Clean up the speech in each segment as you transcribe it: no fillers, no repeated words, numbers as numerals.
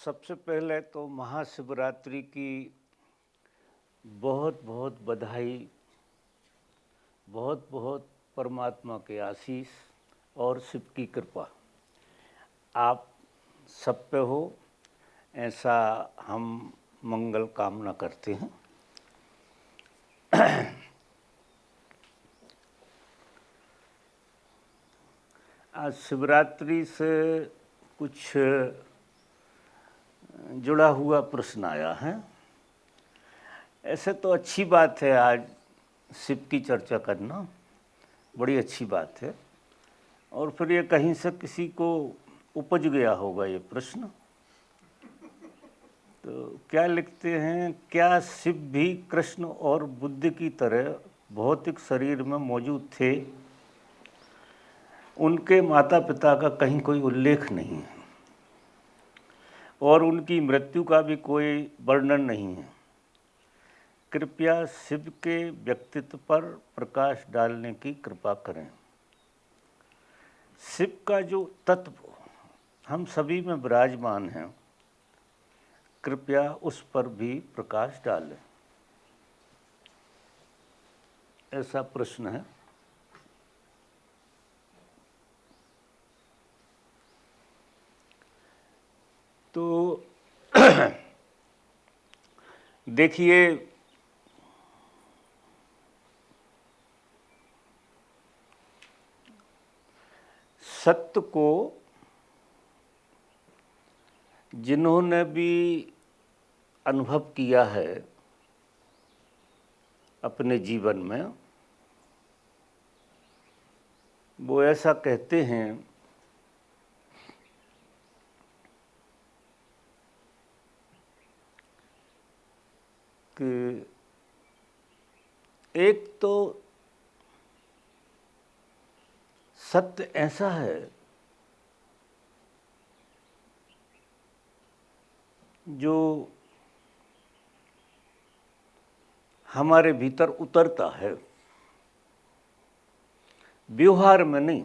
सबसे पहले तो महाशिवरात्रि की बहुत बहुत बधाई, बहुत बहुत परमात्मा के आशीष और शिव की कृपा आप सब पे हो, ऐसा हम मंगल कामना करते हैं। आज शिवरात्रि से कुछ जुड़ा हुआ प्रश्न आया है। ऐसे तो अच्छी बात है, आज शिव की चर्चा करना बड़ी अच्छी बात है। और फिर ये कहीं से किसी को उपज गया होगा ये प्रश्न। तो क्या लिखते हैं, क्या शिव भी कृष्ण और बुद्ध की तरह भौतिक शरीर में मौजूद थे? उनके माता पिता का कहीं कोई उल्लेख नहीं है और उनकी मृत्यु का भी कोई वर्णन नहीं है। कृपया शिव के व्यक्तित्व पर प्रकाश डालने की कृपा करें। शिव का जो तत्व हम सभी में विराजमान है, कृपया उस पर भी प्रकाश डालें, ऐसा प्रश्न है। तो देखिए, सत्य को जिन्होंने भी अनुभव किया है अपने जीवन में, वो ऐसा कहते हैं कि एक तो सत्य ऐसा है जो हमारे भीतर उतरता है, व्यवहार में नहीं,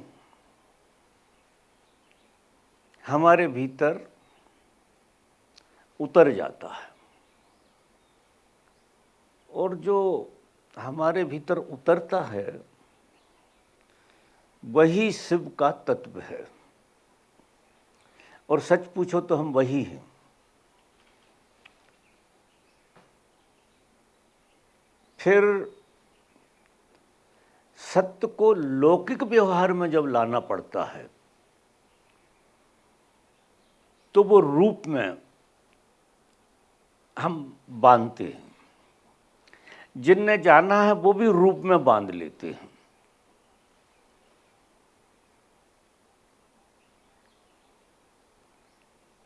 हमारे भीतर उतर जाता है। और जो हमारे भीतर उतरता है वही शिव का तत्व है। और सच पूछो तो हम वही हैं। फिर सत्य को लौकिक व्यवहार में जब लाना पड़ता है तो वो रूप में हम बांधते हैं। जिनने जाना है वो भी रूप में बांध लेते हैं।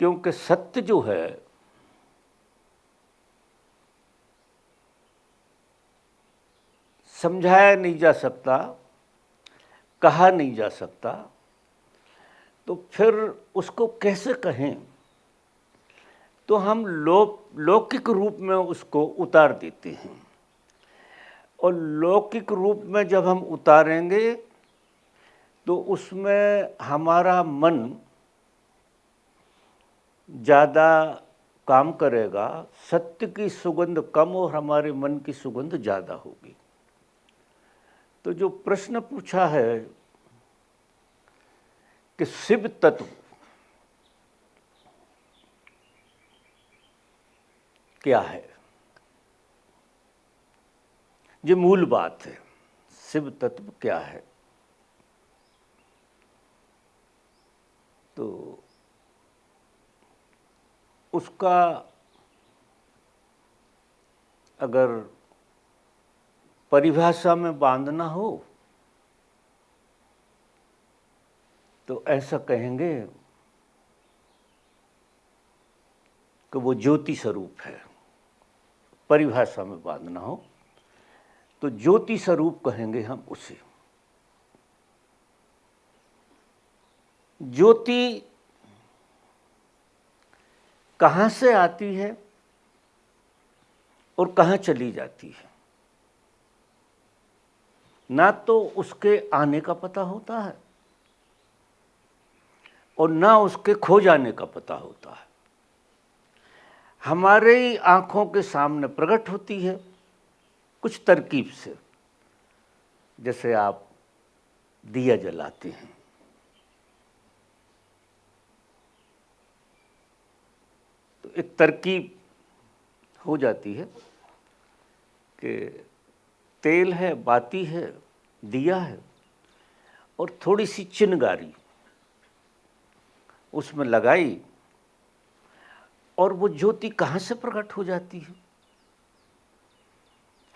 क्योंकि सत्य जो है समझाया नहीं जा सकता, कहा नहीं जा सकता, तो फिर उसको कैसे कहें? तो हम लौकिक रूप में उसको उतार देते हैं। और लौकिक रूप में जब हम उतारेंगे तो उसमें हमारा मन ज़्यादा काम करेगा, सत्य की सुगंध कम और हमारे मन की सुगंध ज़्यादा होगी। तो जो प्रश्न पूछा है कि शिव तत्व क्या है, ये मूल बात है। शिव तत्व क्या है? तो उसका अगर परिभाषा में बांधना हो तो ऐसा कहेंगे कि वो ज्योति स्वरूप है। परिभाषा में बांधना हो तो ज्योति स्वरूप कहेंगे हम उसे। ज्योति कहाँ से आती है और कहाँ चली जाती है, ना तो उसके आने का पता होता है और ना उसके खो जाने का पता होता है। हमारे ही आँखों के सामने प्रकट होती है कुछ तरकीब से। जैसे आप दिया जलाते हैं, तो एक तरकीब हो जाती है कि तेल है, बाती है, दिया है और थोड़ी सी चिनगारी उसमें लगाई, और वो ज्योति कहाँ से प्रकट हो जाती है?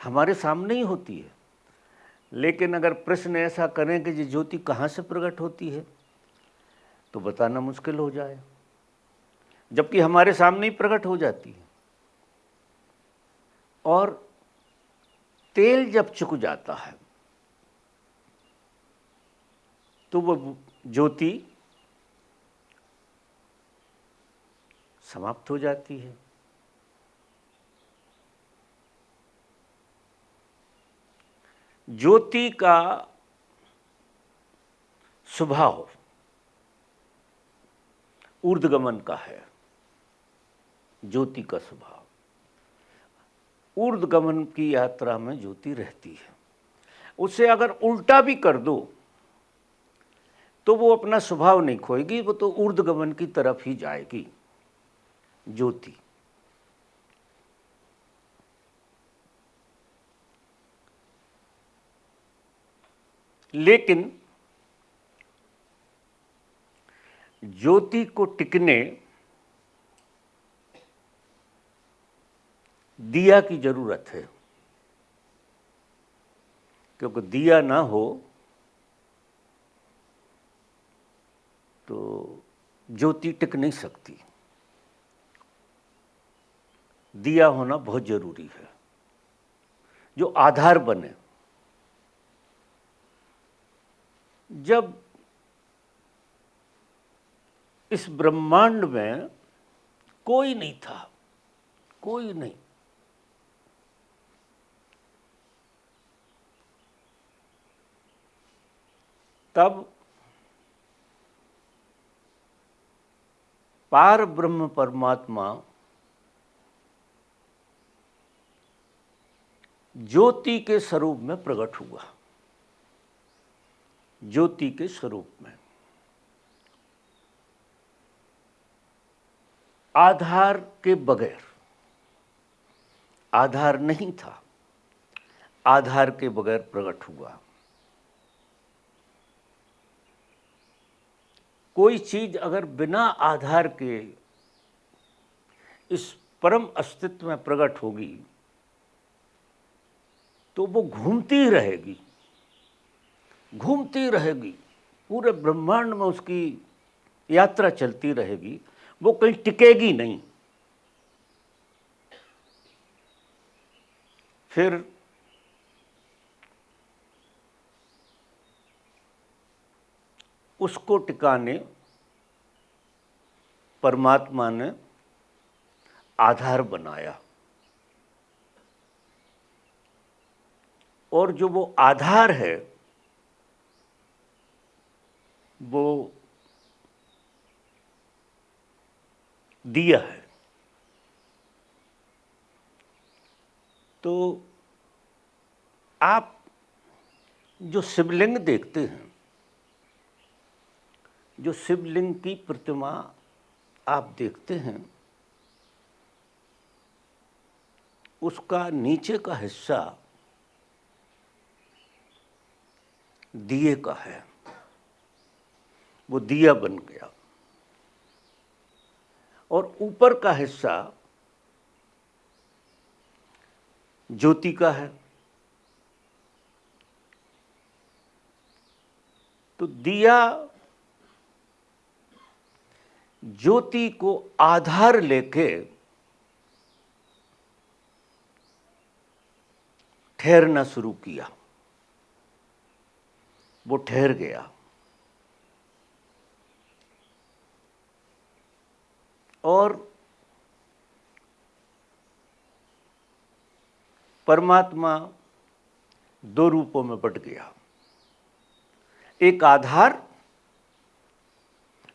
हमारे सामने ही होती है। लेकिन अगर प्रश्न ऐसा करें कि ये ज्योति कहाँ से प्रकट होती है, तो बताना मुश्किल हो जाए, जबकि हमारे सामने ही प्रकट हो जाती है। और तेल जब चुक जाता है तो वो ज्योति समाप्त हो जाती है। ज्योति का स्वभाव ऊर्ध्वगमन का है। ज्योति का स्वभाव ऊर्ध्वगमन की यात्रा में ज्योति रहती है। उसे अगर उल्टा भी कर दो तो वो अपना स्वभाव नहीं खोएगी, वो तो ऊर्ध्वगमन की तरफ ही जाएगी ज्योति। लेकिन ज्योति को टिकने दिया की जरूरत है, क्योंकि दिया ना हो तो ज्योति टिक नहीं सकती। दिया होना बहुत जरूरी है, जो आधार बने। जब इस ब्रह्मांड में कोई नहीं था, कोई नहीं, तब पार ब्रह्म परमात्मा ज्योति के स्वरूप में प्रकट हुआ। ज्योति के स्वरूप में आधार के बगैर, आधार नहीं था, आधार के बगैर प्रकट हुआ। कोई चीज अगर बिना आधार के इस परम अस्तित्व में प्रकट होगी तो वो घूमती रहेगी, घूमती रहेगी, पूरे ब्रह्मांड में उसकी यात्रा चलती रहेगी, वो कहीं टिकेगी नहीं। फिर उसको टिकाने परमात्मा ने आधार बनाया, और जो वो आधार है वो दिया है। तो आप जो शिवलिंग देखते हैं, जो शिवलिंग की प्रतिमा आप देखते हैं, उसका नीचे का हिस्सा दिए का है, वो दिया बन गया, और ऊपर का हिस्सा ज्योति का है। तो दिया ज्योति को आधार लेके ठहरना शुरू किया, वो ठहर गया। और परमात्मा दो रूपों में बट गया, एक आधार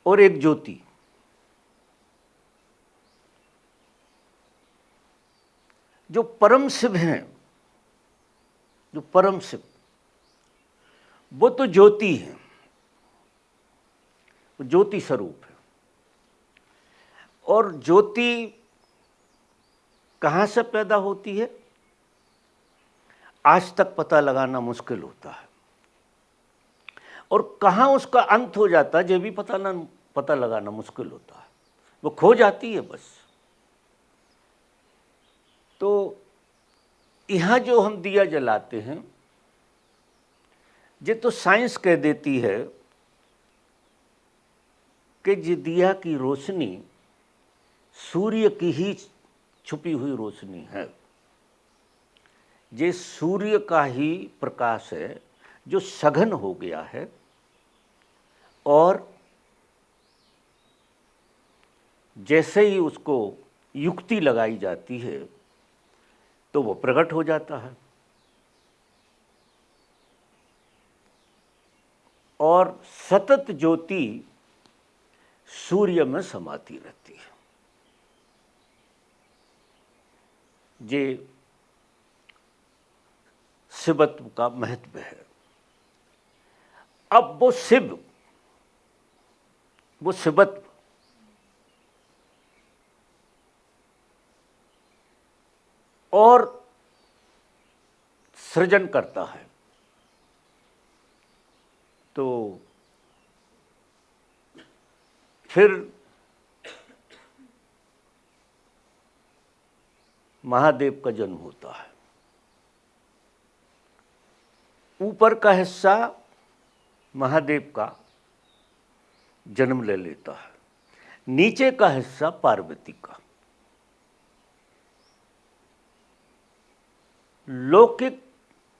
और एक ज्योति। जो परम शिव हैं, जो परम शिव, वो तो ज्योति है, वो ज्योति स्वरूप है। और ज्योति कहाँ से पैदा होती है, आज तक पता लगाना मुश्किल होता है। और कहाँ उसका अंत हो जाता है, ये भी पता लगाना मुश्किल होता है। वो खो जाती है बस। तो यहाँ जो हम दिया जलाते हैं, ये तो साइंस कह देती है कि ये दिया की रोशनी सूर्य की ही छुपी हुई रोशनी है। ये सूर्य का ही प्रकाश है जो सघन हो गया है, और जैसे ही उसको युक्ति लगाई जाती है तो वो प्रकट हो जाता है। और सतत ज्योति सूर्य में समाती रहती है। ये शिवत्व का महत्व है। अब वो शिव, वो शिवत्व और सृजन करता है। तो फिर महादेव का जन्म होता है। ऊपर का हिस्सा महादेव का जन्म ले लेता है, नीचे का हिस्सा पार्वती का। लौकिक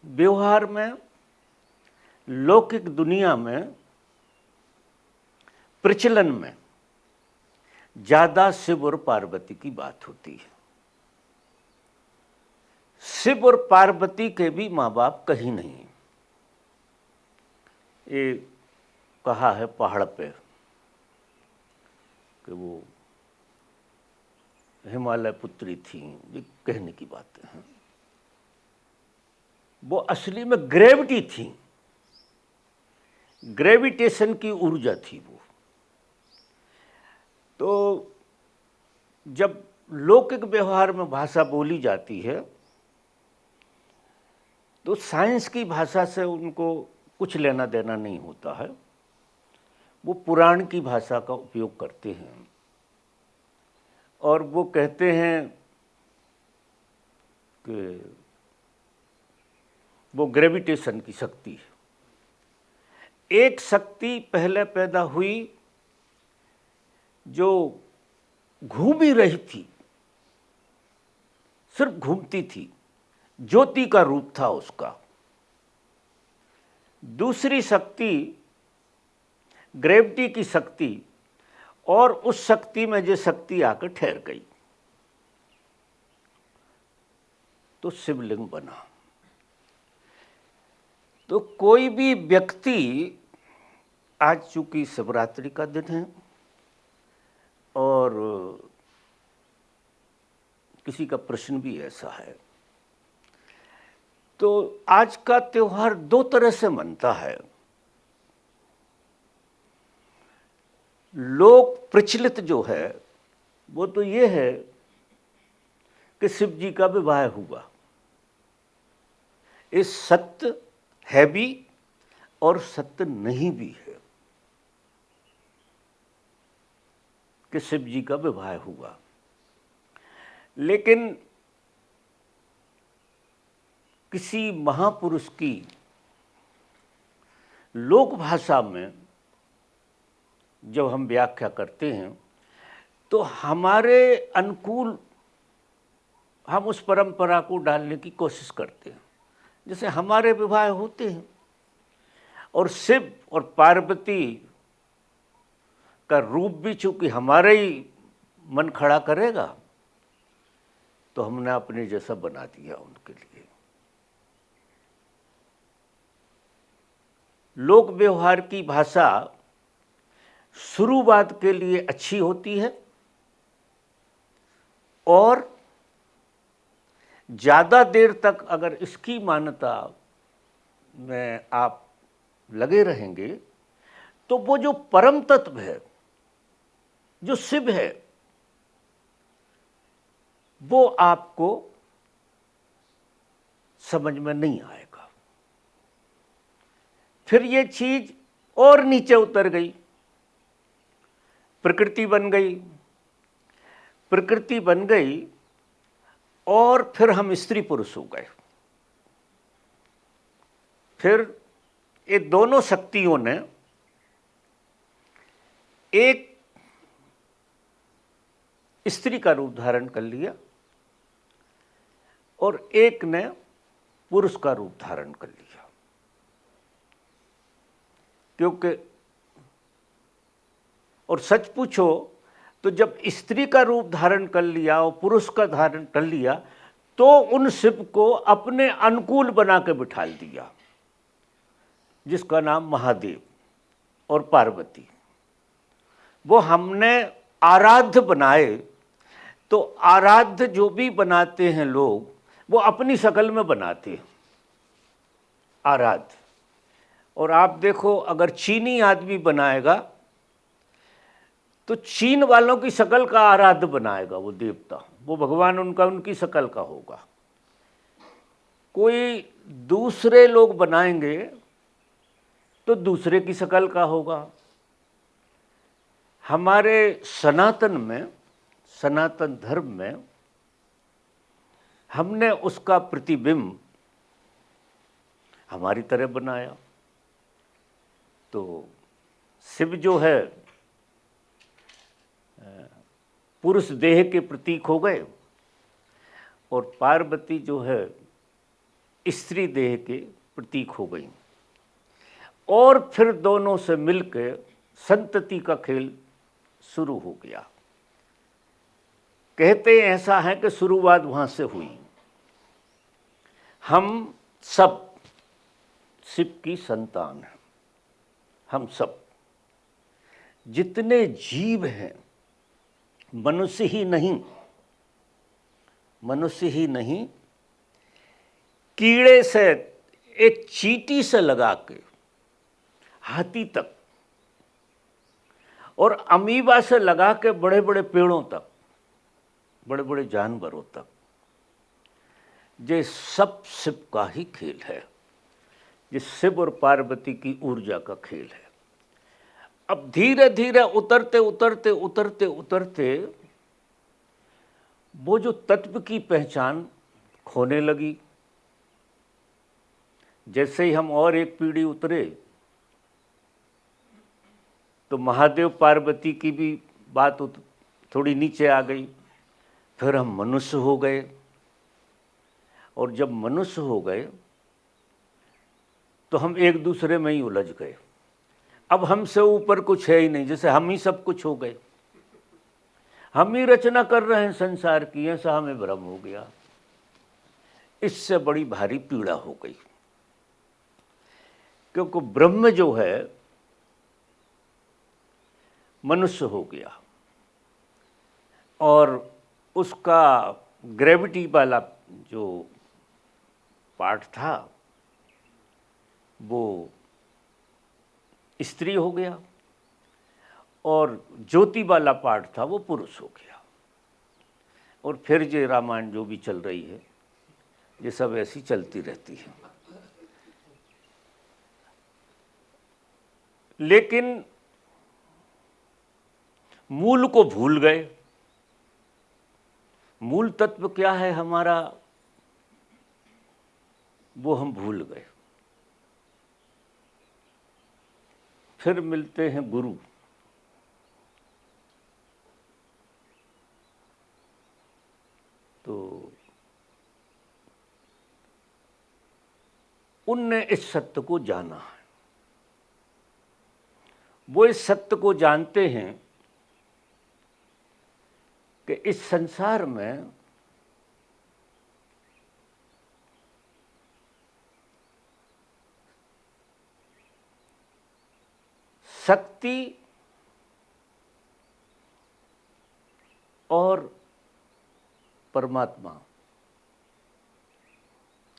व्यवहार में, लौकिक दुनिया में, प्रचलन में ज्यादा शिव और पार्वती की बात होती है। शिव और पार्वती के भी माँ बाप कहीं नहीं। ये कहा है पहाड़ पे कि वो हिमालय पुत्री थी, ये कहने की बातें हैं। वो असली में ग्रेविटी थी, ग्रेविटेशन की ऊर्जा थी वो। तो जब लौकिक व्यवहार में भाषा बोली जाती है तो साइंस की भाषा से उनको कुछ लेना देना नहीं होता है। वो पुराण की भाषा का उपयोग करते हैं और वो कहते हैं कि वो ग्रेविटेशन की शक्ति है। एक शक्ति पहले पैदा हुई जो घूम ही रही थी, सिर्फ घूमती थी, ज्योति का रूप था उसका। दूसरी शक्ति ग्रेविटी की शक्ति, और उस शक्ति में जो शक्ति आकर ठहर गई तो शिवलिंग बना। तो कोई भी व्यक्ति, आज चूंकि शिवरात्रि का दिन है और किसी का प्रश्न भी ऐसा है, तो आज का त्योहार दो तरह से मनता है। लोक प्रचलित जो है वो तो ये है कि शिव जी का विवाह हुआ। इस सत्य है भी और सत्य नहीं भी है कि शिव जी का विवाह हुआ। लेकिन किसी महापुरुष की लोक भाषा में जब हम व्याख्या करते हैं तो हमारे अनुकूल हम उस परंपरा को डालने की कोशिश करते हैं। जैसे हमारे विवाह होते हैं और शिव और पार्वती का रूप भी चूंकि हमारे ही मन खड़ा करेगा तो हमने अपने जैसा बना दिया उनके लिए। लोक व्यवहार की भाषा शुरुआत के लिए अच्छी होती है और ज़्यादा देर तक अगर इसकी मान्यता में आप लगे रहेंगे तो वो जो परम तत्व है, जो शिव है, वो आपको समझ में नहीं आएगा। फिर ये चीज और नीचे उतर गई, प्रकृति बन गई। प्रकृति बन गई और फिर हम स्त्री पुरुष हो गए। फिर ये दोनों शक्तियों ने एक स्त्री का रूप धारण कर लिया और एक ने पुरुष का रूप धारण कर लिया। क्योंकि और सच पूछो तो जब स्त्री का रूप धारण कर लिया और पुरुष का धारण कर लिया तो उन शिव को अपने अनुकूल बना के बिठा दिया, जिसका नाम महादेव और पार्वती। वो हमने आराध्य बनाए। तो आराध्य जो भी बनाते हैं लोग, वो अपनी शक्ल में बनाते हैं आराध्य। और आप देखो, अगर चीनी आदमी बनाएगा तो चीन वालों की शक्ल का आराध्य बनाएगा वो देवता, वो भगवान उनका उनकी शक्ल का होगा। कोई दूसरे लोग बनाएंगे तो दूसरे की शक्ल का होगा। हमारे सनातन में, सनातन धर्म में हमने उसका प्रतिबिंब हमारी तरह बनाया। तो शिव जो है पुरुष देह के प्रतीक हो गए और पार्वती जो है स्त्री देह के प्रतीक हो गई। और फिर दोनों से मिलकर संतति का खेल शुरू हो गया। कहते ऐसा है कि शुरुआत वहां से हुई। हम सब शिव की संतान हैं। हम सब जितने जीव हैं, मनुष्य ही नहीं, मनुष्य ही नहीं, कीड़े से, एक चींटी से लगा के हाथी तक और अमीबा से लगा के बड़े बड़े पेड़ों तक, बड़े बड़े जानवरों तक, ये सब शिव का ही खेल है। ये शिव और पार्वती की ऊर्जा का खेल है। अब धीरे धीरे उतरते उतरते उतरते उतरते वो जो तत्व की पहचान खोने लगी। जैसे ही हम और एक पीढ़ी उतरे तो महादेव पार्वती की भी बात थोड़ी नीचे आ गई। फिर हम मनुष्य हो गए और जब मनुष्य हो गए तो हम एक दूसरे में ही उलझ गए। अब हमसे ऊपर कुछ है ही नहीं, जैसे हम ही सब कुछ हो गए। हम ही रचना कर रहे हैं संसार की, ऐसा हमें भ्रम हो गया। इससे बड़ी भारी पीड़ा हो गई, क्योंकि ब्रह्म जो है मनुष्य हो गया और उसका ग्रेविटी वाला जो पार्ट था वो स्त्री हो गया और ज्योति वाला पार्ट था वो पुरुष हो गया। और फिर ये रामायण जो भी चल रही है ये सब ऐसी चलती रहती है। लेकिन मूल को भूल गए। मूल तत्व क्या है हमारा, वो हम भूल गए। फिर मिलते हैं गुरु। तो उनने इस सत्य को जाना है। वो इस सत्य को जानते हैं कि इस संसार में शक्ति और परमात्मा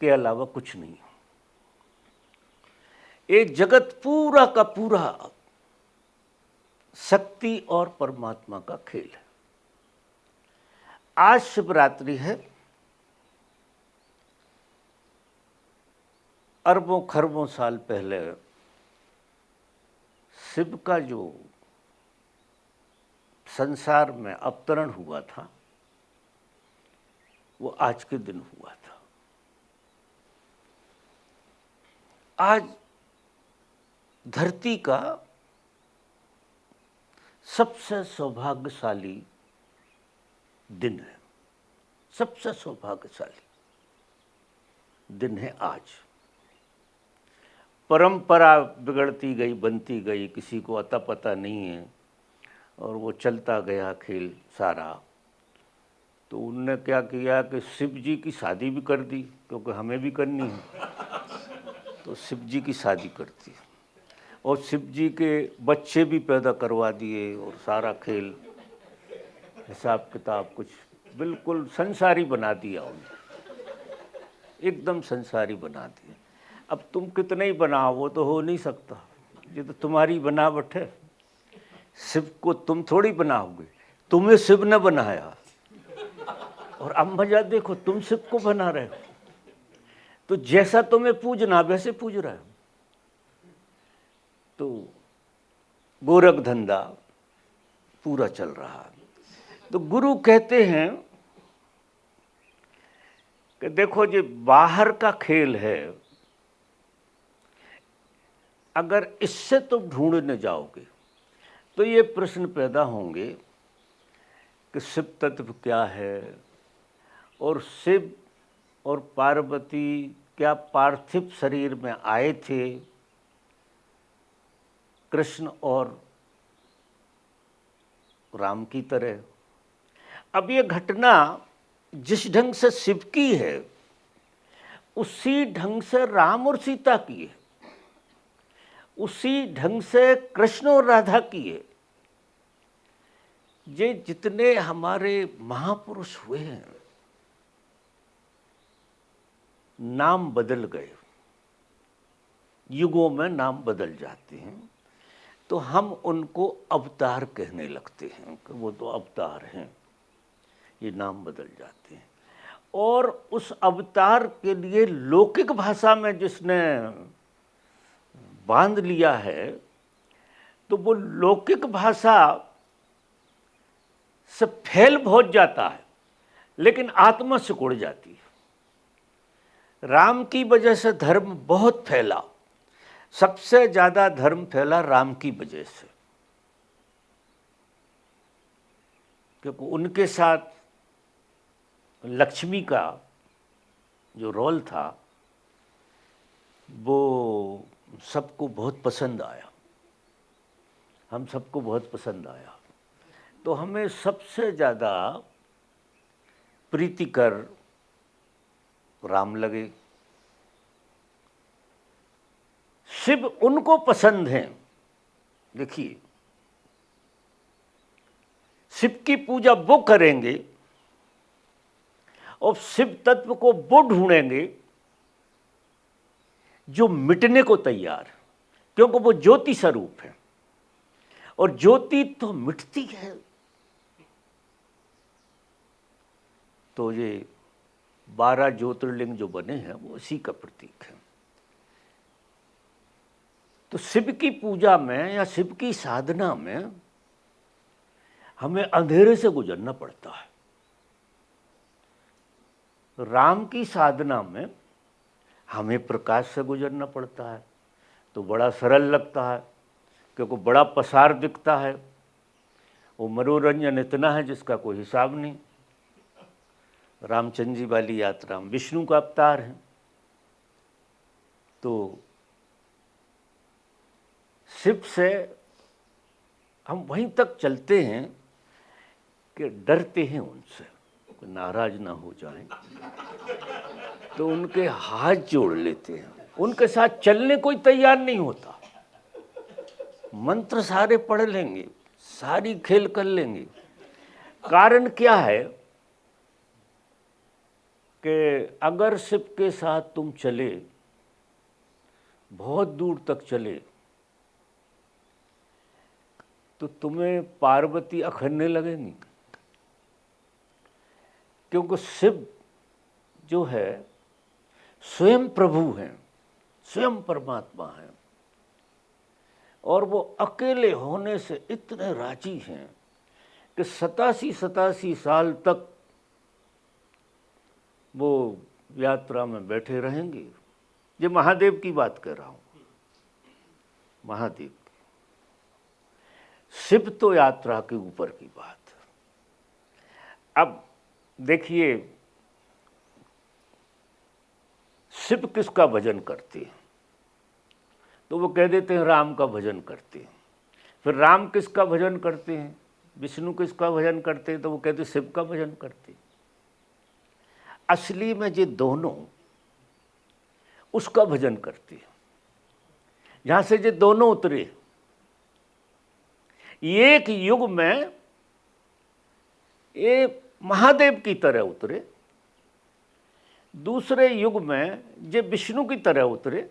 के अलावा कुछ नहीं। ये जगत पूरा का पूरा शक्ति और परमात्मा का खेल है। आज शिवरात्रि है, अरबों खरबों साल पहले शिव का जो संसार में अवतरण हुआ था वो आज के दिन हुआ था। आज धरती का सबसे सौभाग्यशाली दिन है, सबसे सौभाग्यशाली दिन है आज। परंपरा बिगड़ती गई, बनती गई, किसी को अता पता नहीं है और वो चलता गया खेल सारा। तो उनने क्या किया कि शिव जी की शादी भी कर दी, क्योंकि हमें भी करनी है, तो शिव जी की शादी कर दी और शिव जी के बच्चे भी पैदा करवा दिए और सारा खेल हिसाब किताब कुछ बिल्कुल संसारी बना दिया उन्होंने, एकदम संसारी बना दिया। अब तुम कितने ही बनाओ वो तो हो नहीं सकता, ये तो तुम्हारी बनावट है। शिव को तुम थोड़ी बनाओगे, तुम्हें शिव ने बनाया और अब मजा देखो, तुम शिव को बना रहे हो। तो जैसा तुम्हें पूजना वैसे पूज रहे हो। तो गोरख धंधा पूरा चल रहा है। तो गुरु कहते हैं कि देखो ये बाहर का खेल है, अगर इससे तुम ढूंढने जाओगे तो ये प्रश्न पैदा होंगे कि शिव तत्व क्या है और शिव और पार्वती क्या पार्थिव शरीर में आए थे कृष्ण और राम की तरह। अब ये घटना जिस ढंग से शिव की है उसी ढंग से राम और सीता की है, उसी ढंग से कृष्ण और राधा की है। ये जितने हमारे महापुरुष हुए हैं नाम बदल गए, युगों में नाम बदल जाते हैं, तो हम उनको अवतार कहने लगते हैं कि वो तो अवतार हैं, ये नाम बदल जाते हैं। और उस अवतार के लिए लौकिक भाषा में जिसने बांध लिया है तो वो लौकिक भाषा से फैल बहुत जाता है लेकिन आत्मा सिकुड़ जाती है। राम की वजह से धर्म बहुत फैला, सबसे ज़्यादा धर्म फैला राम की वजह से, क्योंकि उनके साथ लक्ष्मी का जो रोल था वो सबको बहुत पसंद आया, हम सबको बहुत पसंद आया। तो हमें सबसे ज़्यादा प्रीतिकर राम लगे। शिव उनको पसंद हैं। देखिए, शिव की पूजा वो करेंगे और शिव तत्व को वो ढूंढेंगे जो मिटने को तैयार है, क्योंकि वो ज्योति स्वरूप है और ज्योति तो मिटती है। तो ये 12 ज्योतिर्लिंग जो बने हैं वो इसी का प्रतीक है। तो शिव की पूजा में या शिव की साधना में हमें अंधेरे से गुजरना पड़ता है। राम की साधना में हमें प्रकाश से गुजरना पड़ता है। तो बड़ा सरल लगता है क्योंकि बड़ा पसार दिखता है, वो मनोरंजन इतना है जिसका कोई हिसाब नहीं। रामचंद्र जी वाली यात्रा में विष्णु का अवतार है। तो शिव से हम वहीं तक चलते हैं कि डरते हैं उनसे, नाराज ना हो जाएं, तो उनके हाथ जोड़ लेते हैं। उनके साथ चलने कोई तैयार नहीं होता। मंत्र सारे पढ़ लेंगे, सारी खेल कर लेंगे। कारण क्या है कि अगर शिव के साथ तुम चले, बहुत दूर तक चले, तो तुम्हें पार्वती अखरने लगेंगी, क्योंकि शिव जो है स्वयं प्रभु हैं, स्वयं परमात्मा हैं, और वो अकेले होने से इतने राजी हैं कि 87 साल तक वो यात्रा में बैठे रहेंगे। ये महादेव की बात कर रहा हूँ, महादेव की। शिव तो यात्रा के ऊपर की बात। अब देखिए, शिव किसका भजन करते हैं? तो वो कह देते हैं राम का भजन करते हैं। फिर राम किसका भजन करते हैं? विष्णु किसका भजन करते हैं? तो वो कहते हैं शिव का भजन करते हैं। असली में ये दोनों उसका भजन करते हैं। जहाँ से ये दोनों उतरे, एक युग में ये महादेव की तरह उतरे, दूसरे युग में ये विष्णु की तरह उतरे,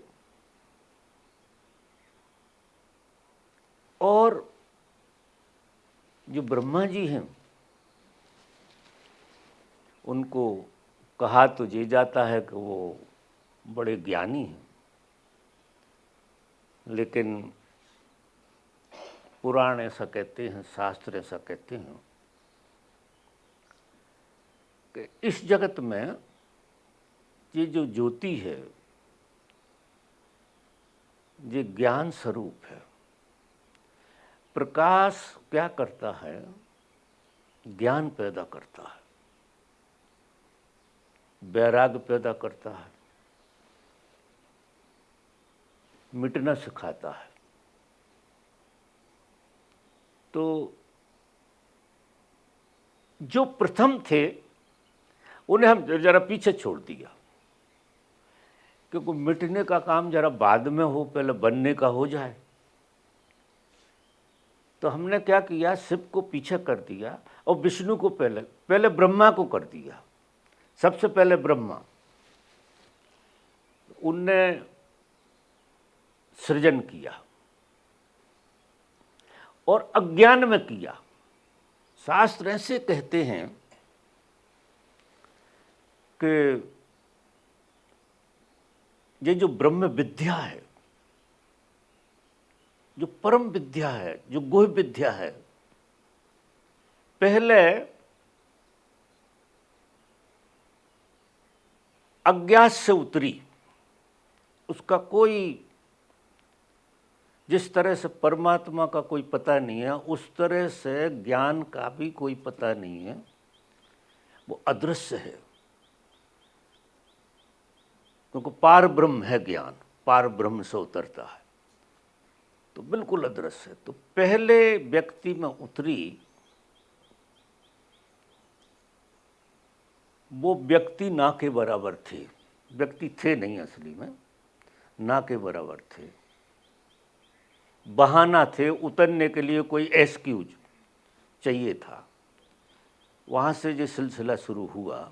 और जो ब्रह्मा जी हैं उनको कहा तो ये जाता है कि वो बड़े ज्ञानी हैं, लेकिन पुराण ऐसा कहते हैं, शास्त्र ऐसा कहते हैं कि इस जगत में ये जो ज्योति है ये ज्ञान स्वरूप है। प्रकाश क्या करता है? ज्ञान पैदा करता है, वैराग्य पैदा करता है, मिटना सिखाता है। तो जो प्रथम थे उन्हें हम जरा पीछे छोड़ दिया, क्योंकि मिटने का काम जरा बाद में हो, पहले बनने का हो जाए। तो हमने क्या किया, शिव को पीछे कर दिया और विष्णु को पहले ब्रह्मा को कर दिया। सबसे पहले ब्रह्मा, उनने सृजन किया और अज्ञान में किया। शास्त्र ऐसे कहते हैं कि ये जो ब्रह्म विद्या है, जो परम विद्या है, जो गुह्य विद्या है, पहले अज्ञात से उतरी। उसका कोई, जिस तरह से परमात्मा का कोई पता नहीं है, उस तरह से ज्ञान का भी कोई पता नहीं है। वो अदृश्य है, क्योंकि पार ब्रह्म है ज्ञान, पार ब्रह्म से उतरता है, तो बिल्कुल अदृश्य है। तो पहले व्यक्ति में उतरी, वो व्यक्ति ना के बराबर थे। व्यक्ति थे नहीं असली में, ना के बराबर थे, बहाना थे। उतरने के लिए कोई एक्सक्यूज चाहिए था। वहाँ से ये सिलसिला शुरू हुआ।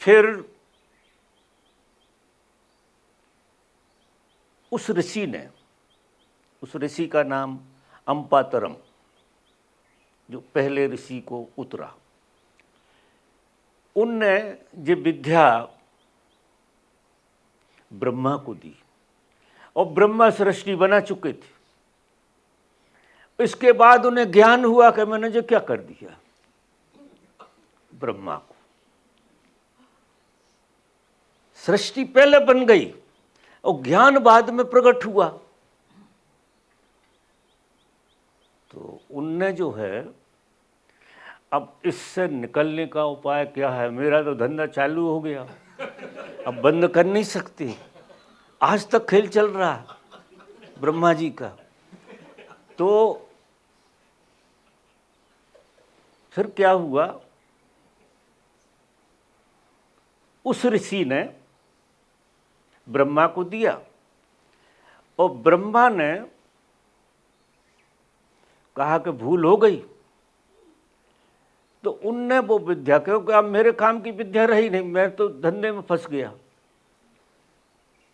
फिर उस ऋषि का नाम अंपातरम, जो पहले ऋषि को उतरा, उनने ये विद्या ब्रह्मा को दी, और ब्रह्मा सृष्टि बना चुके थे। इसके बाद उन्हें ज्ञान हुआ कि मैंने जो क्या कर दिया ब्रह्मा को। सृष्टि पहले बन गई और ज्ञान बाद में प्रकट हुआ। तो उनने जो है, अब इससे निकलने का उपाय क्या है? मेरा तो धंधा चालू हो गया, अब बंद कर नहीं सकते। आज तक खेल चल रहा है ब्रह्मा जी का। तो फिर क्या हुआ, उस ऋषि ने ब्रह्मा को दिया, और ब्रह्मा ने कहा कि भूल हो गई, तो उनने वो विद्या, क्योंकि अब मेरे काम की विद्या रही नहीं, मैं तो धंधे में फंस गया,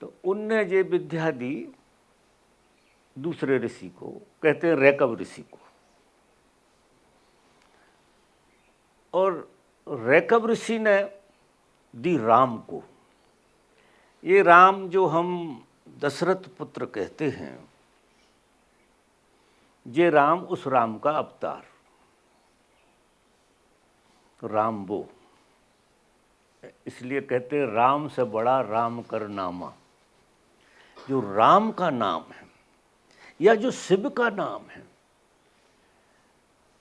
तो उनने ये विद्या दी दूसरे ऋषि को, कहते हैं रैकब ऋषि को। और रैकब ऋषि ने दी राम को। ये राम जो हम दशरथ पुत्र कहते हैं, ये राम उस राम का अवतार, राम वो, इसलिए कहते हैं राम से बड़ा राम कर नामा। जो राम का नाम है या जो शिव का नाम है,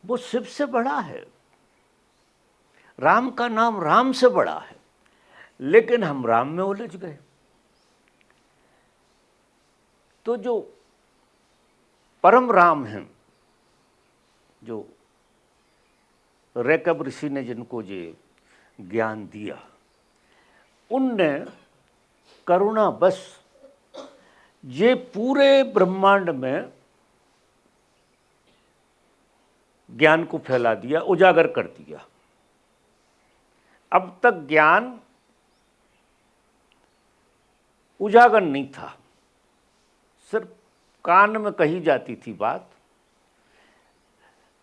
वो शिव से बड़ा है। राम का नाम राम से बड़ा है, लेकिन हम राम में उलझ गए। तो जो परम राम हैं, जो रैकब ऋषि ने जिनको ये ज्ञान दिया, उनने करुणावश ये पूरे ब्रह्मांड में ज्ञान को फैला दिया, उजागर कर दिया। अब तक ज्ञान उजागर नहीं था, सिर्फ कान में कही जाती थी बात।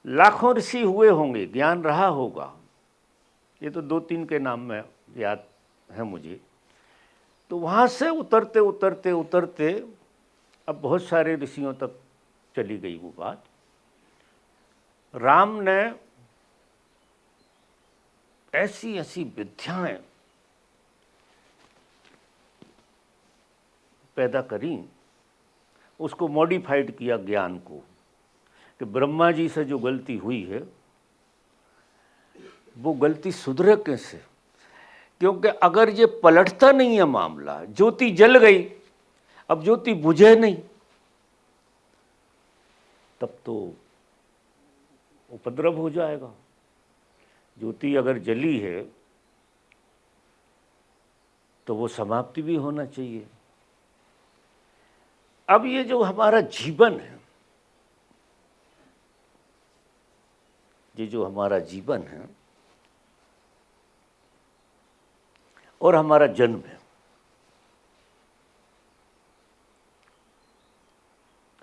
लाखों ऋषि हुए होंगे, ज्ञान रहा होगा, ये तो 2-3 के नाम में याद है मुझे। तो वहाँ से उतरते उतरते उतरते अब बहुत सारे ऋषियों तक चली गई वो बात। राम ने ऐसी ऐसी विद्याएं पैदा करी, उसको मॉडिफाइड किया ज्ञान को, कि ब्रह्मा जी से जो गलती हुई है वो गलती सुधरे कैसे। क्योंकि अगर ये पलटता नहीं है मामला, ज्योति जल गई, अब ज्योति बुझे नहीं, तब तो उपद्रव हो जाएगा। ज्योति अगर जली है तो वो समाप्ति भी होना चाहिए। अब ये जो हमारा जीवन है, ये जो हमारा जीवन है और हमारा जन्म है,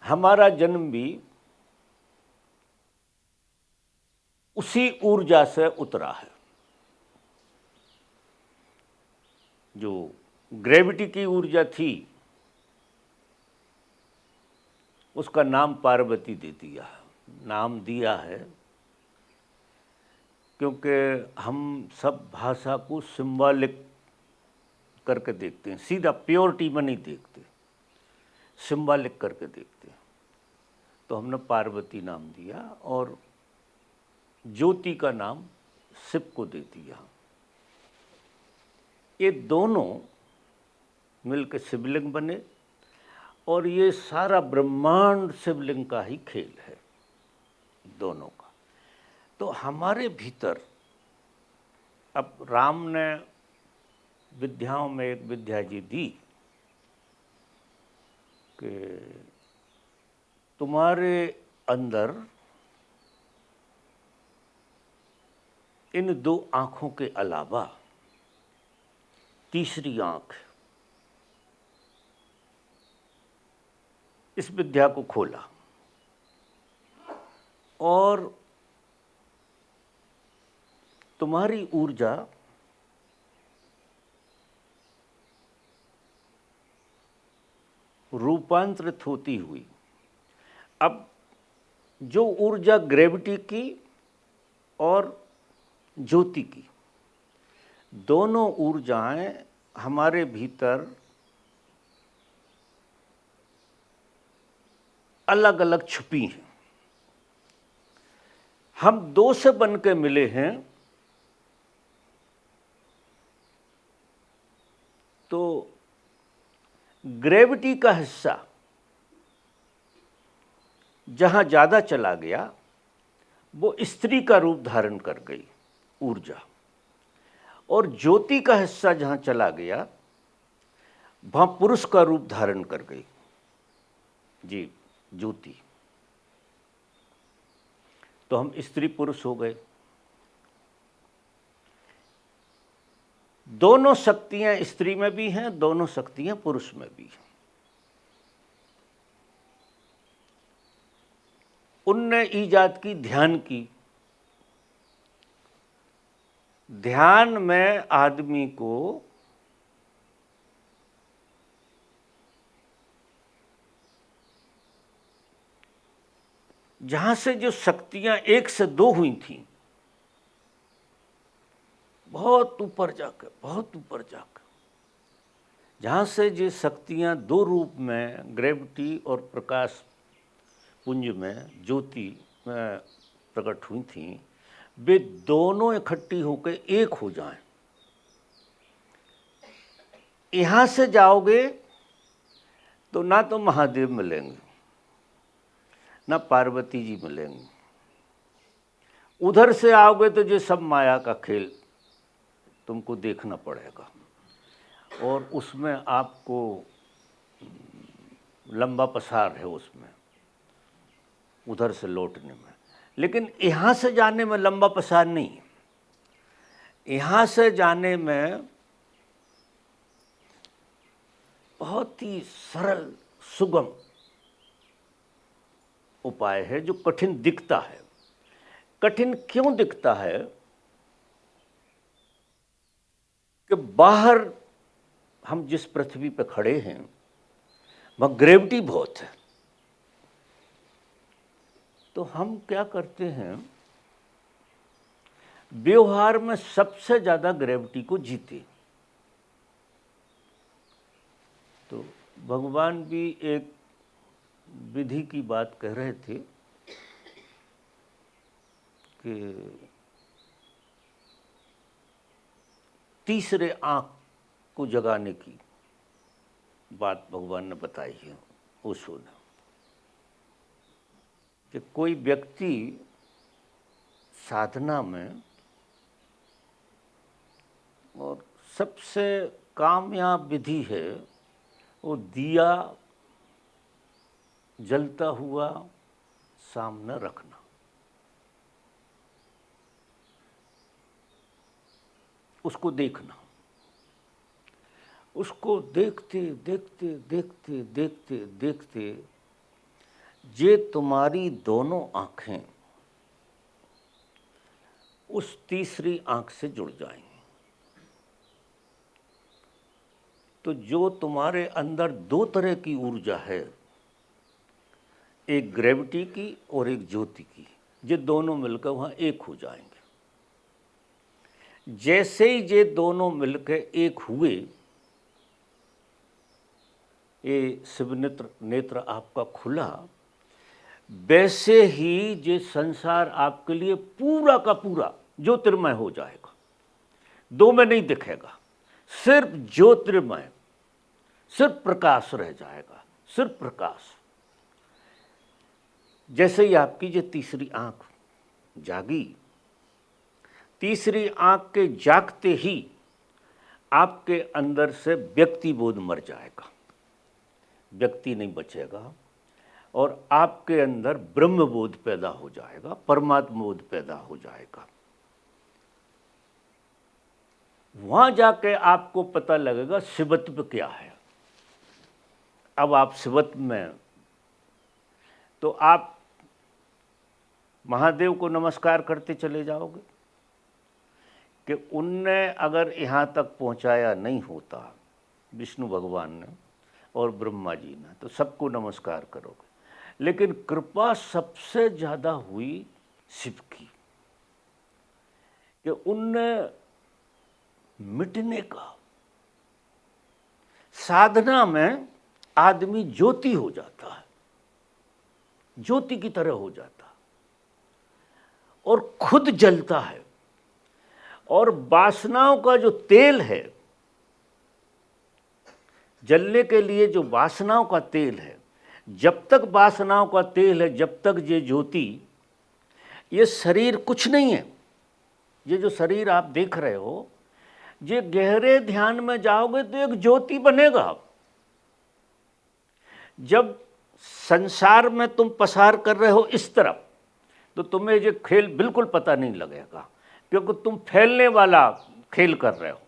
हमारा जन्म भी उसी ऊर्जा से उतरा है। जो ग्रेविटी की ऊर्जा थी, उसका नाम पार्वती दे दिया, नाम दिया है, क्योंकि हम सब भाषा को सिंबॉलिक करके देखते हैं, सीधा प्योरिटी में नहीं देखते, सिंबॉलिक करके देखते हैं। तो हमने पार्वती नाम दिया और ज्योति का नाम शिव को दे दिया। ये दोनों मिलकर शिवलिंग बने और ये सारा ब्रह्मांड शिवलिंग का ही खेल है, दोनों का। तो हमारे भीतर अब राम ने विद्याओं में एक विद्या जी दी कि तुम्हारे अंदर इन 2 आँखों के अलावा तीसरी आँख, इस विद्या को खोला और तुम्हारी ऊर्जा रूपांतरित होती हुई, अब जो ऊर्जा ग्रेविटी की और ज्योति की, दोनों ऊर्जाएं हमारे भीतर अलग अलग छुपी हैं। हम 2 से बन के मिले हैं, तो ग्रेविटी का हिस्सा जहां ज़्यादा चला गया, वो स्त्री का रूप धारण कर गई ऊर्जा, और ज्योति का हिस्सा जहां चला गया, वहां पुरुष का रूप धारण कर गई जी ज्योति। तो हम स्त्री पुरुष हो गए। दोनों शक्तियां स्त्री में भी हैं, दोनों शक्तियां पुरुष में भी हैं। उनने ईजाद की ध्यान की। ध्यान में आदमी को जहां से जो शक्तियां 1 से 2 हुई थी, बहुत ऊपर जाकर, बहुत ऊपर जाकर, जहां से जो शक्तियां 2 रूप में, ग्रेविटी और प्रकाश पुंज में, ज्योति में प्रकट हुई थी, वे दोनों इकट्ठी होकर एक हो जाएं। यहां से जाओगे तो ना तो महादेव मिलेंगे, ना पार्वती जी मिलेंगे। उधर से आओगे तो ये सब माया का खेल तुमको देखना पड़ेगा, और उसमें आपको लंबा पसार है उसमें, उधर से लौटने में। लेकिन यहाँ से जाने में लंबा पसार नहीं है। यहाँ से जाने में बहुत ही सरल सुगम उपाय है, जो कठिन दिखता है। कठिन क्यों दिखता है कि बाहर हम जिस पृथ्वी पे खड़े हैं वहाँ ग्रेविटी बहुत है। तो हम क्या करते हैं, व्यवहार में सबसे ज़्यादा ग्रेविटी को जीते। तो भगवान भी एक विधि की बात कह रहे थे कि तीसरे आँख को जगाने की बात भगवान ने बताई है ओशो ने, कि कोई व्यक्ति साधना में, और सबसे कामयाब विधि है वो दिया जलता हुआ सामने रखना। उसको देखना, उसको देखते देखते देखते देखते देखते ये तुम्हारी दोनों आँखें उस तीसरी आँख से जुड़ जाएंगी। तो जो तुम्हारे अंदर 2 तरह की ऊर्जा है, एक ग्रेविटी की और एक ज्योति की, ये दोनों मिलकर वहाँ एक हो जाएंगे। जैसे ही ये दोनों मिलकर एक हुए, ये शिव नेत्र आपका खुला, वैसे ही ये संसार आपके लिए पूरा का पूरा ज्योतिर्मय हो जाएगा। 2 में नहीं दिखेगा, सिर्फ ज्योतिर्मय, सिर्फ प्रकाश रह जाएगा, सिर्फ प्रकाश। जैसे ही आपकी ये तीसरी आंख जागी, तीसरी आंख के जागते ही आपके अंदर से व्यक्ति बोध मर जाएगा, व्यक्ति नहीं बचेगा, और आपके अंदर ब्रह्म बोध पैदा हो जाएगा, परमात्मा बोध पैदा हो जाएगा। वहां जाके आपको पता लगेगा शिवत्व क्या है। अब आप शिवत्व में, तो आप महादेव को नमस्कार करते चले जाओगे कि उनने अगर यहाँ तक पहुँचाया नहीं होता, विष्णु भगवान ने और ब्रह्मा जी ने, तो सबको नमस्कार करोगे। लेकिन कृपा सबसे ज़्यादा हुई शिव की, कि उनने मिटने का, साधना में आदमी ज्योति हो जाता है, ज्योति की तरह हो जाता है, और खुद जलता है। और वासनाओं का जो तेल है, जलने के लिए जो वासनाओं का तेल है, जब तक वासनाओं का तेल है, जब तक ये ज्योति, ये शरीर कुछ नहीं है। ये जो शरीर आप देख रहे हो, ये गहरे ध्यान में जाओगे तो एक ज्योति बनेगा। जब संसार में तुम पसार कर रहे हो इस तरफ, तो तुम्हें ये खेल बिल्कुल पता नहीं लगेगा, क्योंकि तुम फैलने वाला खेल कर रहे हो।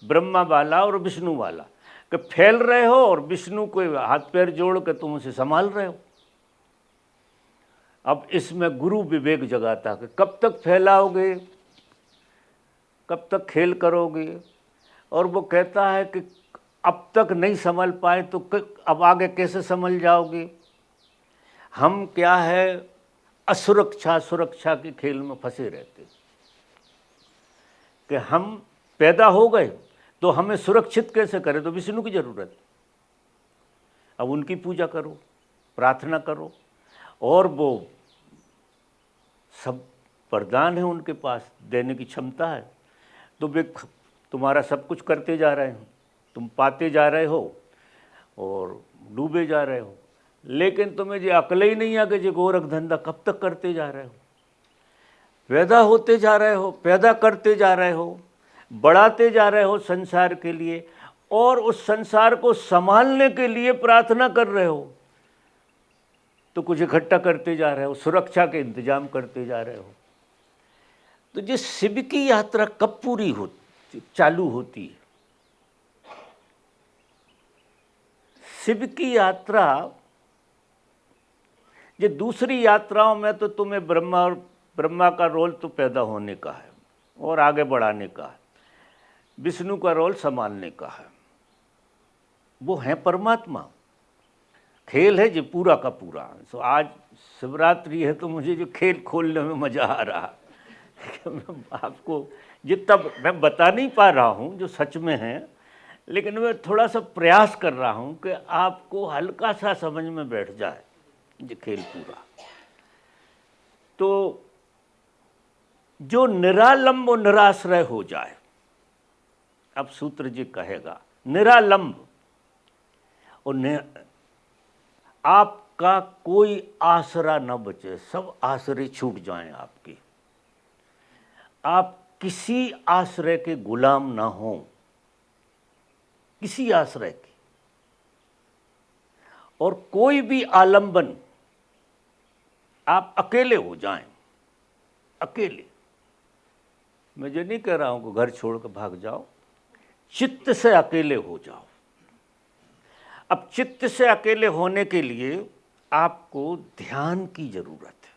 ब्रह्मा वाला और विष्णु वाला, कि फैल रहे हो और विष्णु को हाथ पैर जोड़ के तुम उसे संभाल रहे हो। अब इसमें गुरु विवेक जगाता कि कब तक फैलाओगे, कब तक खेल करोगे। और वो कहता है कि अब तक नहीं संभल पाए तो अब आगे कैसे संभल जाओगे। हम क्या है, असुरक्षा सुरक्षा के खेल में फंसे रहते कि हम पैदा हो गए तो हमें सुरक्षित कैसे करें, तो विष्णु की जरूरत है। अब उनकी पूजा करो, प्रार्थना करो, और वो सब वरदान है उनके पास, देने की क्षमता है। तो वे तुम्हारा सब कुछ करते जा रहे हो, तुम पाते जा रहे हो और डूबे जा रहे हो। लेकिन तुम्हें जो अकल ही नहीं आ कि जो गोरख धंधा कब तक करते जा रहे हो। पैदा होते जा रहे हो, पैदा करते जा रहे हो, बढ़ाते जा रहे हो संसार के लिए, और उस संसार को संभालने के लिए प्रार्थना कर रहे हो। तो कुछ इकट्ठा करते जा रहे हो, सुरक्षा के इंतजाम करते जा रहे हो। तो ये शिव की यात्रा कब पूरी होती, चालू होती है? शिव की यात्रा, ये दूसरी यात्राओं में तो तुम्हें ब्रह्मा का रोल तो पैदा होने का है और आगे बढ़ाने का है, विष्णु का रोल संभालने का है। वो है परमात्मा, खेल है जो पूरा का पूरा। तो आज शिवरात्रि है तो मुझे जो खेल खोलने में मज़ा आ रहा है मैं आपको जितना मैं बता नहीं पा रहा हूँ जो सच में है, लेकिन मैं थोड़ा सा प्रयास कर रहा हूँ कि आपको हल्का सा समझ में बैठ जाए ये खेल पूरा। तो जो निरालंब और निराश्रय हो जाए, अब सूत्र जी कहेगा निरालंब और आपका कोई आसरा न बचे, सब आसरे छूट जाएं आपके, आप किसी आश्रय के गुलाम ना हो, किसी आश्रय के, और कोई भी आलंबन, आप अकेले हो जाएं, अकेले। मैं ये नहीं कह रहा हूं कि घर छोड़ कर भाग जाओ, चित्त से अकेले हो जाओ। अब चित्त से अकेले होने के लिए आपको ध्यान की जरूरत है।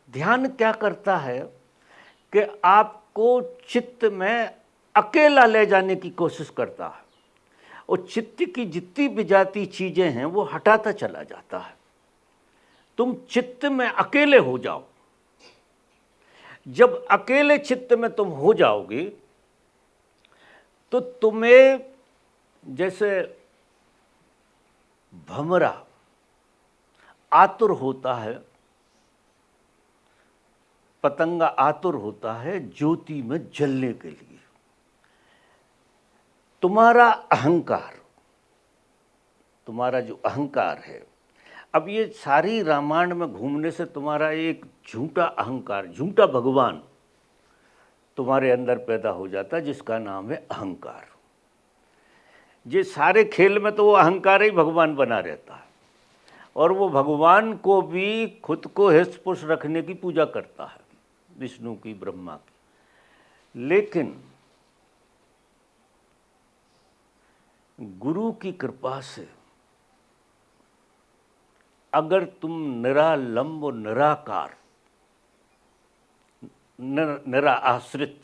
ध्यान क्या करता है कि आपको चित्त में अकेला ले जाने की कोशिश करता है, और चित्त की जितनी भी जाती चीजें हैं वो हटाता चला जाता है। तुम चित्त में अकेले हो जाओ। जब अकेले चित्त में तुम हो जाओगे तो तुम्हें जैसे भमरा आतुर होता है, पतंगा आतुर होता है ज्योति में जलने के लिए। तुम्हारा अहंकार, तुम्हारा जो अहंकार है, अब ये सारी रामायण में घूमने से तुम्हारा एक झूठा अहंकार, झूठा भगवान तुम्हारे अंदर पैदा हो जाता है, जिसका नाम है अहंकार। ये सारे खेल में तो वो अहंकार ही भगवान बना रहता है, और वो भगवान को भी खुद को हिस्स-पुष्ट रखने की पूजा करता है, विष्णु की, ब्रह्मा की। लेकिन गुरु की कृपा से अगर तुम निरालंब और निराकार, निरा आश्रित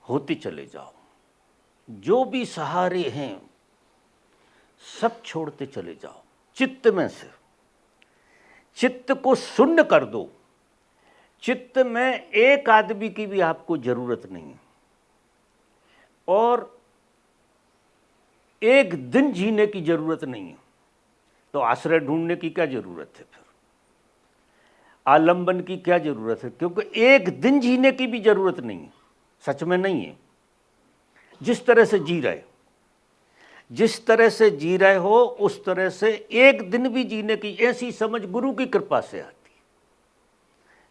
होते चले जाओ, जो भी सहारे हैं सब छोड़ते चले जाओ, चित्त में से चित्त को शून्य कर दो। चित्त में एक आदमी की भी आपको जरूरत नहीं है, और एक दिन जीने की जरूरत नहीं है। तो आश्रय ढूंढने की क्या जरूरत है, फिर आलंबन की क्या जरूरत है, क्योंकि एक दिन जीने की भी जरूरत नहीं है, सच में नहीं है। जिस तरह से जी रहे, जिस तरह से जी रहे हो उस तरह से एक दिन भी जीने की ऐसी समझ गुरु की कृपा से आती है,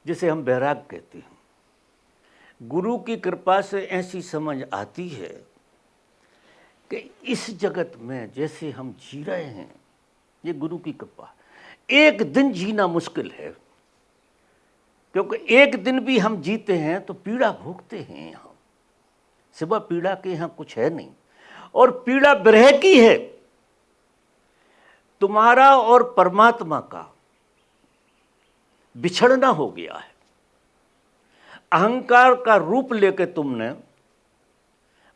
जिसे हम वैराग कहते हैं। गुरु की कृपा से ऐसी समझ आती है कि इस जगत में जैसे हम जी रहे हैं, ये गुरु की कृपा। एक दिन जीना मुश्किल है, क्योंकि एक दिन भी हम जीते हैं तो पीड़ा भोगते हैं यहाँ। सिवा पीड़ा के यहाँ कुछ है नहीं। और पीड़ा विरह की है, तुम्हारा और परमात्मा का बिछड़ना हो गया है। अहंकार का रूप लेके तुमने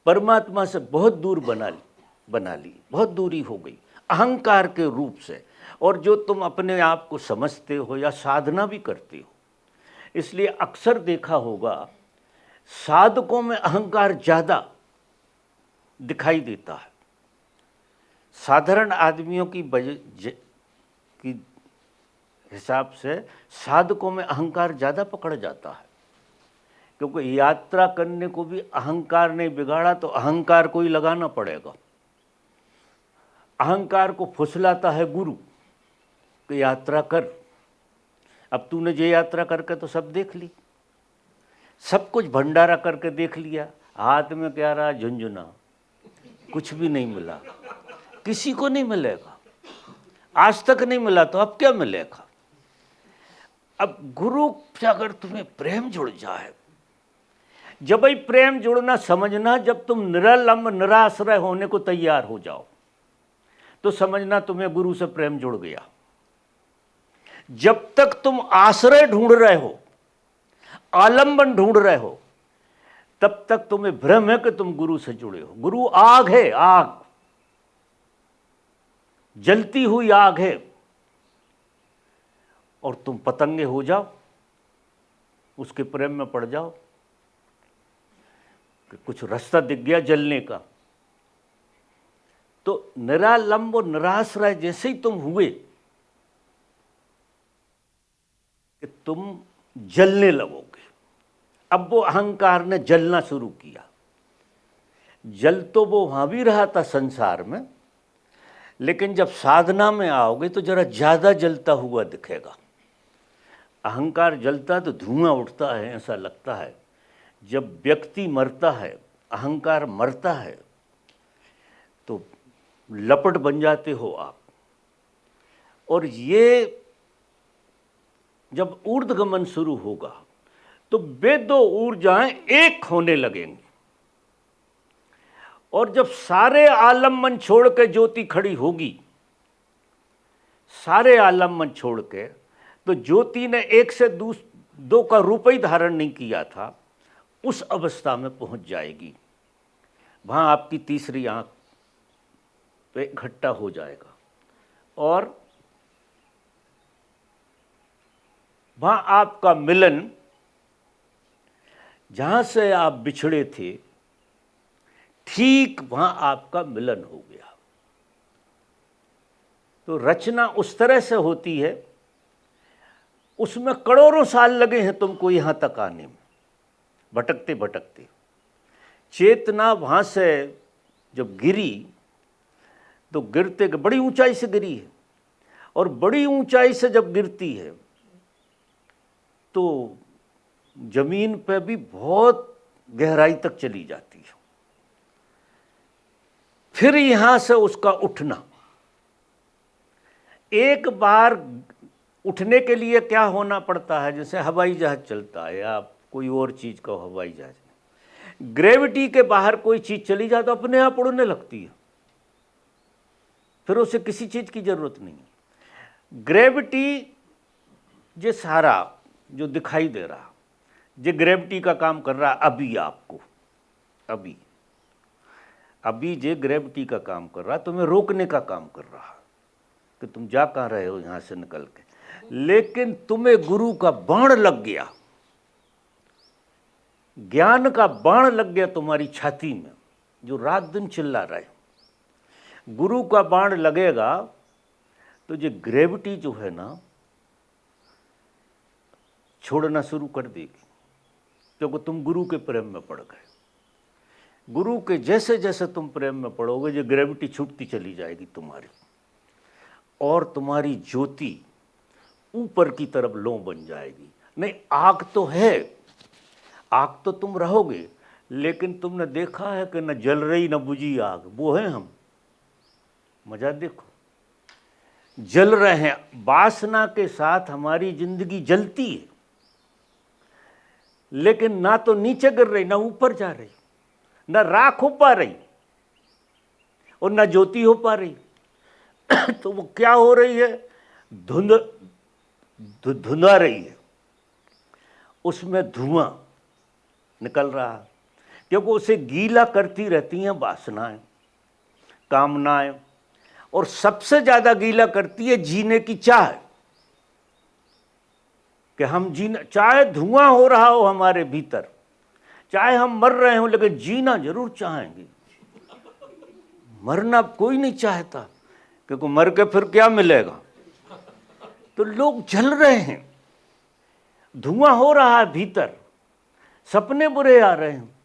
परमात्मा से बहुत दूर बना ली, बहुत दूरी हो गई अहंकार के रूप से। और जो तुम अपने आप को समझते हो या साधना भी करते हो, इसलिए अक्सर देखा होगा साधकों में अहंकार ज़्यादा दिखाई देता है। साधारण आदमियों की हिसाब से साधकों में अहंकार ज़्यादा पकड़ जाता है, क्योंकि यात्रा करने को भी अहंकार ने बिगाड़ा तो अहंकार को ही लगाना पड़ेगा। अहंकार को फुसलाता है गुरु कि यात्रा कर। अब तूने ये यात्रा करके तो सब देख ली, सब कुछ भंडारा करके देख लिया, हाथ में क्या रहा, झुंझुना, कुछ भी नहीं मिला, किसी को नहीं मिलेगा, आज तक नहीं मिला तो अब क्या मिलेगा। अब गुरु से अगर तुम्हें प्रेम जुड़ जाए, जब ही प्रेम जुड़ना समझना, जब तुम निरालंब निराश्रय होने को तैयार हो जाओ तो समझना तुम्हें गुरु से प्रेम जुड़ गया। जब तक तुम आश्रय ढूंढ रहे हो, आलंबन ढूंढ रहे हो, तब तक तुम्हें भ्रम है कि तुम गुरु से जुड़े हो। गुरु आग है, आग, जलती हुई आग है, और तुम पतंगे हो जाओ, उसके प्रेम में पड़ जाओ कि कुछ रास्ता दिख गया जलने का। तो निरालंब और निराश्रय जैसे ही तुम हुए कि तुम जलने लगोगे। अब वो अहंकार ने जलना शुरू किया। जल तो वो वहां भी रहा था संसार में, लेकिन जब साधना में आओगे तो जरा ज्यादा जलता हुआ दिखेगा। अहंकार जलता तो धुआं उठता है, ऐसा लगता है। जब व्यक्ति मरता है, अहंकार मरता है, तो लपट बन जाते हो आप। और ये जब ऊर्ध्वगमन शुरू होगा तो वे दो ऊर्जाएं एक होने लगेंगी। और जब सारे आलम्बन छोड़ के ज्योति खड़ी होगी, सारे आलम्बन छोड़ के, तो ज्योति ने एक से दो का रूप ही धारण नहीं किया था, उस अवस्था में पहुंच जाएगी। वहां आपकी तीसरी आंख पे इकट्ठा हो जाएगा और वहां आपका मिलन, जहां से आप बिछड़े थे, ठीक वहां आपका मिलन हो गया। तो रचना उस तरह से होती है, उसमें करोड़ों साल लगे हैं तुमको यहां तक आने में, भटकते भटकते। चेतना वहां से जब गिरी तो गिरते बड़ी ऊंचाई से गिरी है, और बड़ी ऊंचाई से जब गिरती है तो जमीन पे भी बहुत गहराई तक चली जाती है। फिर यहां से उसका उठना, एक बार उठने के लिए क्या होना पड़ता है, जैसे हवाई जहाज चलता है या कोई और चीज का हवाई जहाज, ग्रेविटी के बाहर कोई चीज चली जाए तो अपने आप उड़ने लगती है, फिर उसे किसी चीज की जरूरत नहीं है। ग्रेविटी जो सारा जो दिखाई दे रहा, जो ग्रेविटी का काम कर रहा अभी आपको, अभी जो ग्रेविटी का काम कर रहा, तुम्हें रोकने का काम कर रहा कि तुम जा कहाँ रहे हो यहां से निकल के। लेकिन तुम्हें गुरु का बाण लग गया, ज्ञान का बाण लग गया तुम्हारी छाती में, जो रात दिन चिल्ला रहे। गुरु का बाण लगेगा तो ये ग्रेविटी जो है ना, छोड़ना शुरू कर देगी, क्योंकि तुम गुरु के प्रेम में पड़ गए। गुरु के जैसे जैसे तुम प्रेम में पड़ोगे, ये ग्रेविटी छूटती चली जाएगी तुम्हारी, और तुम्हारी ज्योति ऊपर की तरफ लो बन जाएगी। नहीं, आग तो है, आग तो तुम रहोगे, लेकिन तुमने देखा है कि न जल रही न बुझी आग, वो है हम। मजा देखो, जल रहे हैं, वासना के साथ हमारी जिंदगी जलती है, लेकिन ना तो नीचे गिर रही ना ऊपर जा रही, न राख हो पा रही और न ज्योति हो पा रही। तो वो क्या हो रही है, धुंधा रही है, उसमें धुआं निकल रहा है, क्योंकि उसे गीला करती रहती हैं वासनाएं, कामनाएं, और सबसे ज्यादा गीला करती है जीने की चाह, कि हम जीना, चाहे धुआं हो रहा हो हमारे भीतर, चाहे हम मर रहे हो, लेकिन जीना जरूर चाहेंगे। मरना कोई नहीं चाहता, क्योंकि मर के फिर क्या मिलेगा। तो लोग जल रहे हैं, धुआं हो रहा है भीतर, सपने बुरे आ रहे हैं,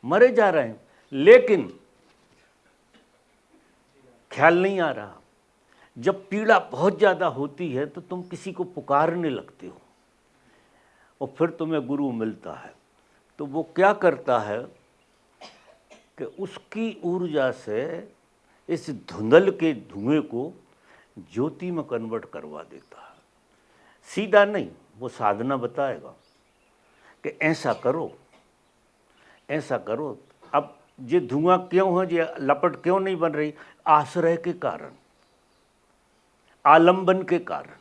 मरे जा रहे हैं, लेकिन ख्याल नहीं आ रहा। जब पीड़ा बहुत ज्यादा होती है तो तुम किसी को पुकारने लगते हो, और फिर तुम्हें गुरु मिलता है, तो वो क्या करता है कि उसकी ऊर्जा से इस धुंधल के धुएं को ज्योति में कन्वर्ट करवा देता है। सीधा नहीं, वो साधना बताएगा कि ऐसा करो, ऐसा करो। अब ये धुआं क्यों है, ये लपट क्यों नहीं बन रही? आश्रय के कारण, आलंबन के कारण।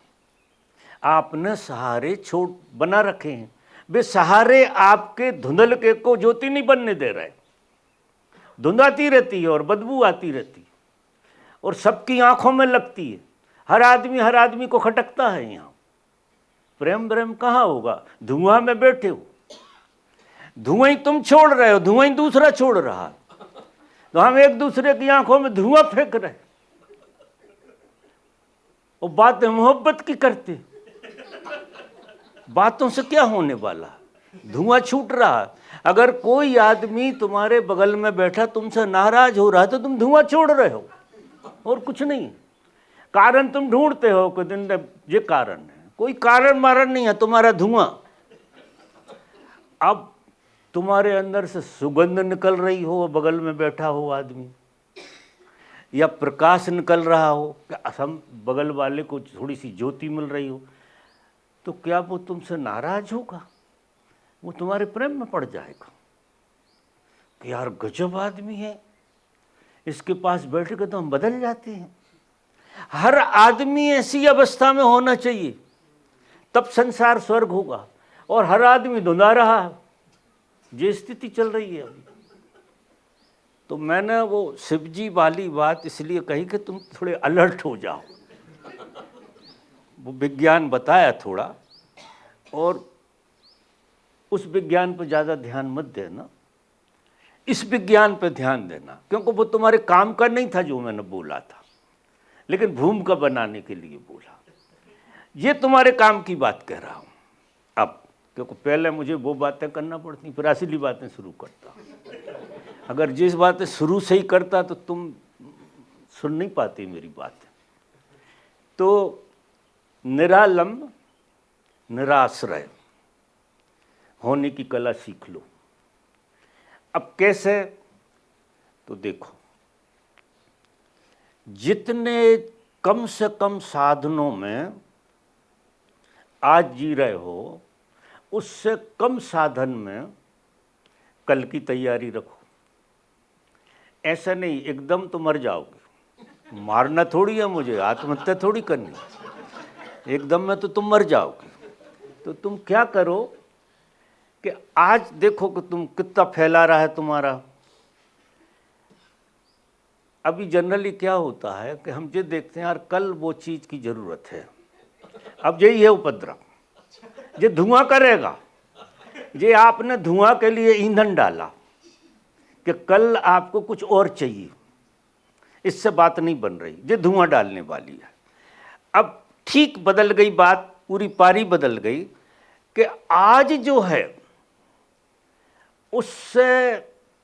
आपने सहारे छोड़ बना रखे हैं, वे सहारे आपके धुंधल के को ज्योति नहीं बनने दे रहे। धुंध आती रहती है और बदबू आती रहती है, और सबकी आंखों में लगती है। हर आदमी को खटकता है। यहाँ प्रेम प्रेम कहाँ होगा? धुआं में बैठे हो, धुआं ही तुम छोड़ रहे हो, धुआं ही दूसरा छोड़ रहा है। तो हम एक दूसरे की आंखों में धुआं फेंक रहे, और बातें मोहब्बत की करते। बातों से क्या होने वाला? धुआं छूट रहा है। अगर कोई आदमी तुम्हारे बगल में बैठा तुमसे नाराज हो रहा है, तो तुम धुआं छोड़ रहे हो, और कुछ नहीं। कारण तुम ढूंढते हो कि दिन ये कारण है, कोई कारण मारण नहीं है, तुम्हारा धुआं। अब तुम्हारे अंदर से सुगंध निकल रही हो, बगल में बैठा हो आदमी, या प्रकाश निकल रहा हो, हम बगल वाले को थोड़ी सी ज्योति मिल रही हो, तो क्या वो तुमसे नाराज होगा? वो तुम्हारे प्रेम में पड़ जाएगा कि यार गजब आदमी है, इसके पास बैठ के तो हम बदल जाते हैं। हर आदमी ऐसी अवस्था में होना चाहिए, तब संसार स्वर्ग होगा। और हर आदमी धुंधा रहा है, ये स्थिति चल रही है अभी। तो मैंने वो शिवजी वाली बात इसलिए कही कि तुम थोड़े अलर्ट हो जाओ। वो विज्ञान बताया थोड़ा, और उस विज्ञान पर ज़्यादा ध्यान मत देना, इस विज्ञान पर ध्यान देना, क्योंकि वो तुम्हारे काम का नहीं था जो मैंने बोला था, लेकिन भूमिका बनाने के लिए बोला। ये तुम्हारे काम की बात कह रहा हूँ अब, क्योंकि पहले मुझे वो बातें करना पड़ती, फिर असली बातें शुरू करता। अगर जिस बातें शुरू से ही करता तो तुम सुन नहीं पाती मेरी बातें। तो निरालंब निराश्रय होने की कला सीख लो। अब कैसे? तो देखो, जितने कम से कम साधनों में आज जी रहे हो, उससे कम साधन में कल की तैयारी रखो। ऐसा नहीं एकदम तो मर जाओगे, मारना थोड़ी है मुझे, आत्महत्या थोड़ी करनी, एकदम में तो तुम मर जाओगे। तो तुम क्या करो कि आज देखो कि तुम कितना फैला रहा है तुम्हारा। अभी जनरली क्या होता है कि हम ये देखते हैं यार कल वो चीज़ की ज़रूरत है, अब यही है उपद्रव, ये धुआं करेगा। ये आपने धुआं के लिए ईंधन डाला कि कल आपको कुछ और चाहिए, इससे बात नहीं बन रही, ये धुआं डालने वाली है। अब ठीक बदल गई बात, पूरी पारी बदल गई कि आज जो है उससे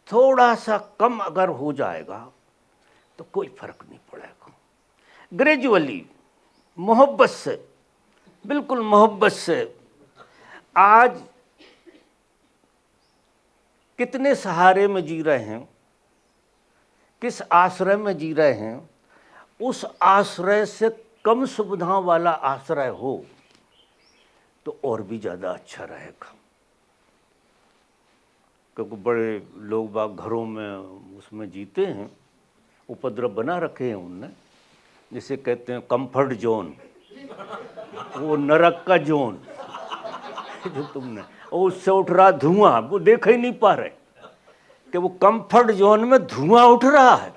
थोड़ा सा कम अगर हो जाएगा तो कोई फर्क नहीं पड़ेगा। ग्रेजुअली, मोहब्बत से, बिल्कुल मोहब्बत से। आज कितने सहारे में जी रहे हैं, किस आश्रय में जी रहे हैं, उस आश्रय से कम सुविधाओं वाला आश्रय हो तो और भी ज़्यादा अच्छा रहेगा। क्योंकि बड़े लोग बाग घरों में उसमें जीते हैं, उपद्रव बना रखे हैं उनने, जिसे कहते हैं कंफर्ट जोन, वो नरक का जोन जो तुमने, और उससे उठ रहा धुआं, वो देख ही नहीं पा रहे कि वो कंफर्ट जोन में धुआं उठ रहा है,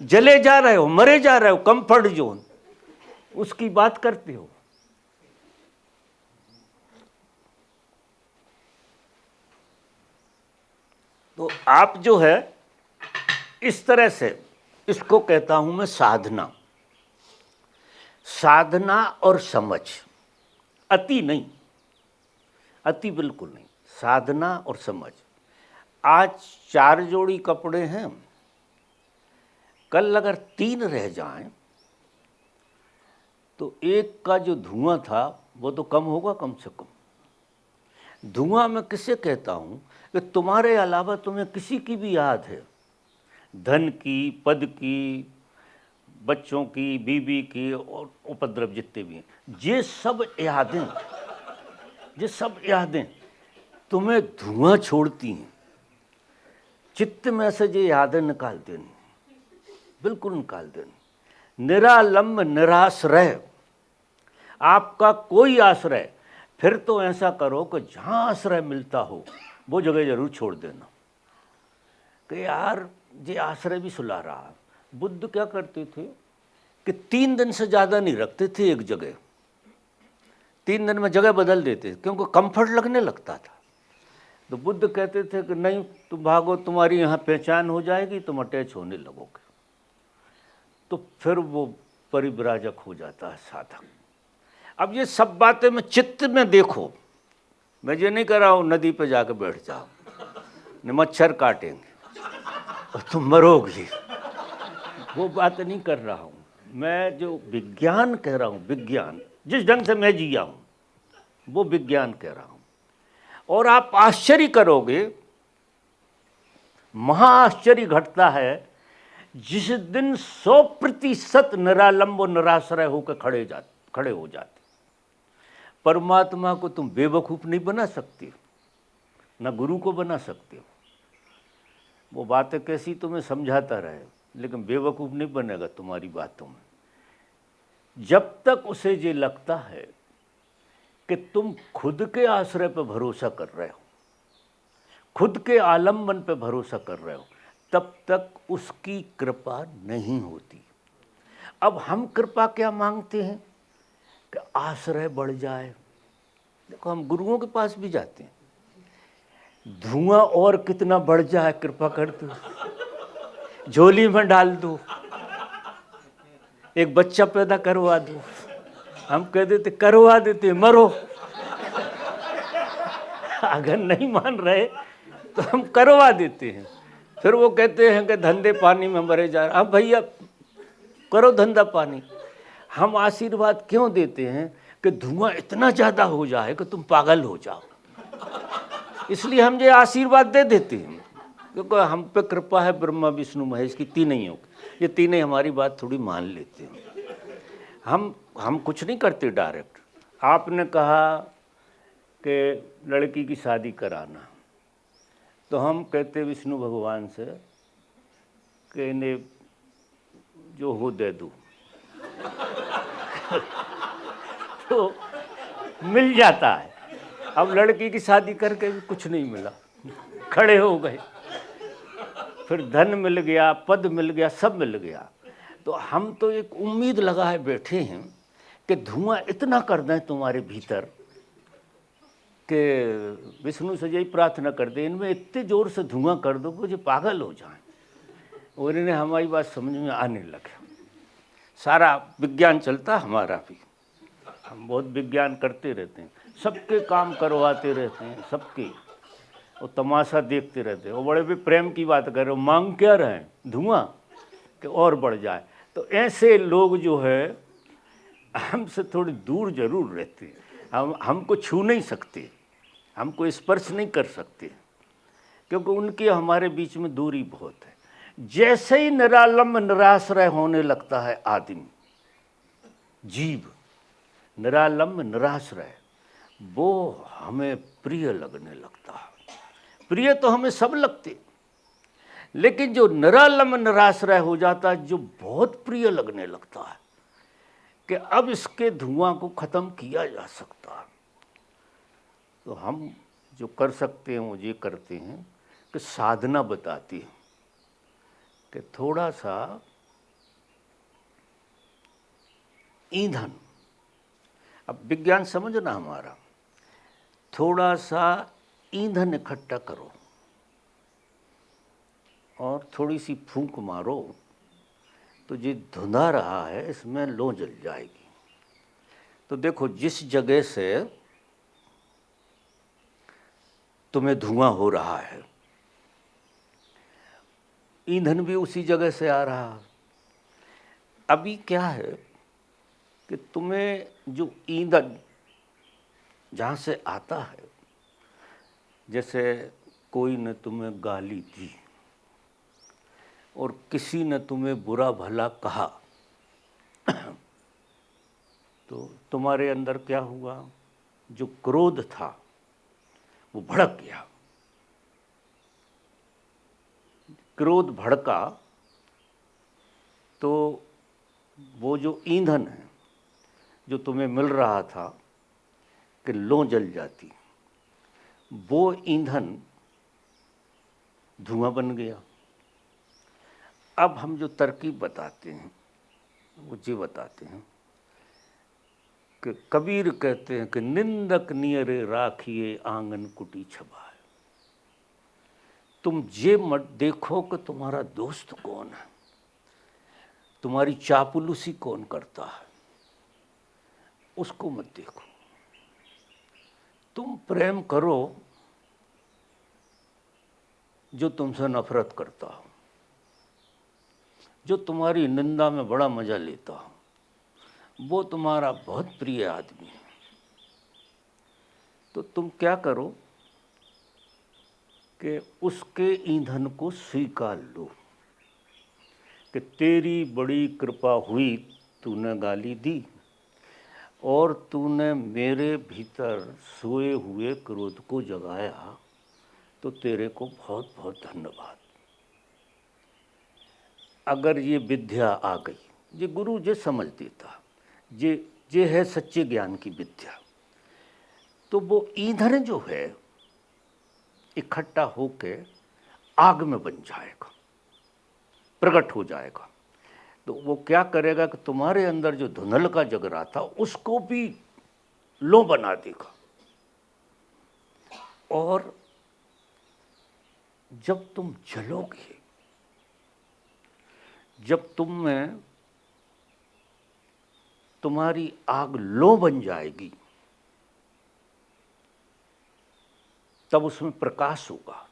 जले जा रहे हो, मरे जा रहे हो, कंफर्ट जोन, उसकी बात करते हो। तो आप जो है इस तरह से, इसको कहता हूं मैं साधना, साधना और समझ, अति नहीं, अति बिल्कुल नहीं, साधना और समझ। आज 4 जोड़ी कपड़े हैं, कल अगर 3 रह जाएं तो एक का जो धुआं था वो तो कम होगा कम से कम। धुआं मैं किसे कहता हूं कि तुम्हारे अलावा तुम्हें किसी की भी याद है, धन की, पद की, बच्चों की, बीवी की, और उपद्रव जितने भी हैं, ये सब यादें, ये सब यादें तुम्हें धुआं छोड़ती हैं। चित्त में से ये यादें निकाल देनी, बिल्कुल निकाल देनी। निरालंब निराश्रय, आपका कोई आश्रय, फिर तो ऐसा करो कि जहाँ आश्रय मिलता हो वो जगह जरूर छोड़ देना कि यार ये आश्रय भी सुला रहा। बुद्ध क्या करते थे कि 3 दिन से ज़्यादा नहीं रखते थे एक जगह, 3 दिन में जगह बदल देते क्योंकि कंफर्ट लगने लगता था। तो बुद्ध कहते थे कि नहीं तुम भागो, तुम्हारी यहाँ पहचान हो जाएगी, तुम अटैच होने लगोगे। तो फिर वो परिव्राजक हो जाता है, साधक। अब ये सब बातें मैं चित्त में देखो, मैं ये नहीं कर रहा हूँ नदी पे जाकर बैठ जाओ, न मच्छर काटेंगे और तुम मरोगे, वो बात नहीं कर रहा हूँ। मैं जो विज्ञान कह रहा हूँ, विज्ञान जिस ढंग से मैं जिया हूँ वो विज्ञान कह रहा हूँ। और आप आश्चर्य करोगे, महाआश्चर्य घटता है जिस दिन 100% निरालंब और निराश्रय होकर खड़े हो जाते। परमात्मा को तुम बेवकूफ़ नहीं बना सकते, न गुरु को बना सकते हो। वो बातें कैसी तुम्हें समझाता रहे, लेकिन बेवकूफ़ नहीं बनेगा तुम्हारी बातों में। जब तक उसे ये लगता है कि तुम खुद के आश्रय पर भरोसा कर रहे हो, खुद के आलम्बन पर भरोसा कर रहे हो, तब तक उसकी कृपा नहीं होती। अब हम कृपा क्या मांगते हैं कि आश्रय बढ़ जाए। देखो हम गुरुओं के पास भी जाते हैं, धुआं और कितना बढ़ जाए, कृपा कर दो, झोली में डाल दो, एक बच्चा पैदा करवा दो। हम कह देते करवा देते, मरो। अगर नहीं मान रहे तो हम करवा देते हैं। फिर वो कहते हैं कि धंधे पानी में मरे जा रहे। अब भैया करो धंधा पानी। हम आशीर्वाद क्यों देते हैं कि धुआं इतना ज़्यादा हो जाए कि तुम पागल हो जाओ, इसलिए हम ये आशीर्वाद दे देते हैं, क्योंकि हम पे कृपा है ब्रह्मा विष्णु महेश की, तीनों की। ये तीनों हमारी बात थोड़ी मान लेते हैं। हम कुछ नहीं करते डायरेक्ट। आपने कहा कि लड़की की शादी कराना, तो हम कहते विष्णु भगवान से कि इन्हें जो हो दे दूँ तो मिल जाता है। अब लड़की की शादी करके भी कुछ नहीं मिला, खड़े हो गए। फिर धन मिल गया, पद मिल गया, सब मिल गया। तो हम तो एक उम्मीद लगाए बैठे हैं कि धुआं इतना कर दें तुम्हारे भीतर कि विष्णु से यही प्रार्थना कर दे, इनमें इतने जोर से धुआं कर दो मुझे पागल हो जाए। और इन्हें हमारी बात समझ में आने लगे। सारा विज्ञान चलता हमारा भी, हम बहुत विज्ञान करते रहते हैं, सबके काम करवाते रहते हैं, सबके, और तमाशा देखते रहते हैं। वो बड़े भी प्रेम की बात कर रहे हो, मांग क्या रहे हैं धुआं कि और बढ़ जाए। तो ऐसे लोग जो है हमसे थोड़ी दूर जरूर रहते हैं। हमको छू नहीं सकते, हमको स्पर्श नहीं कर सकते, क्योंकि उनकी हमारे बीच में दूरी बहुत है। जैसे ही निरालंब निराश्रय होने लगता है आदमी, जीव निरालंब निराश्रय, वो हमें प्रिय लगने लगता है। प्रिय तो हमें सब लगते, लेकिन जो निरालंब निराश्रय हो जाता है, जो बहुत प्रिय लगने लगता है कि अब इसके धुआं को ख़त्म किया जा सकता है, तो हम जो कर सकते हैं वो ये करते हैं कि साधना बताती है कि थोड़ा सा ईंधन, अब विज्ञान समझना हमारा, थोड़ा सा ईंधन इकट्ठा करो और थोड़ी सी फूंक मारो, तो ये धुंधा रहा है इसमें लौ जल जाएगी। तो देखो, जिस जगह से तुम्हें धुआं हो रहा है, ईंधन भी उसी जगह से आ रहा है। अभी क्या है कि तुम्हें जो ईंधन जहाँ से आता है, जैसे कोई ने तुम्हें गाली दी और किसी ने तुम्हें बुरा भला कहा, तो तुम्हारे अंदर क्या हुआ, जो क्रोध था वो भड़क गया। क्रोध भड़का तो वो जो ईंधन है जो तुम्हें मिल रहा था कि लौ जल जाती, वो ईंधन धुआं बन गया। अब हम जो तरकीब बताते हैं वो ये बताते हैं कि कबीर कहते हैं कि निंदक नियरे राखिए आंगन कुटी छबाए। तुम ये मत देखो कि तुम्हारा दोस्त कौन है, तुम्हारी चापलूसी कौन करता है, उसको मत देखो। तुम प्रेम करो जो तुमसे नफरत करता हो, जो तुम्हारी निंदा में बड़ा मजा लेता हो, वो तुम्हारा बहुत प्रिय आदमी है। तो तुम क्या करो कि उसके ईंधन को स्वीकार लो कि तेरी बड़ी कृपा हुई, तूने गाली दी और तूने मेरे भीतर सोए हुए क्रोध को जगाया, तो तेरे को बहुत बहुत धन्यवाद। अगर ये विद्या आ गई, ये गुरु जे समझ देता, ये है सच्चे ज्ञान की विद्या, तो वो ईंधन जो है इकट्ठा होके आग में बन जाएगा, प्रकट हो जाएगा। तो वो क्या करेगा कि तुम्हारे अंदर जो धुंधल का जग रहा था उसको भी लो बना देगा। और जब तुम जलोगे, जब तुम में तुम्हारी आग लो बन जाएगी, तब उसमें प्रकाश होगा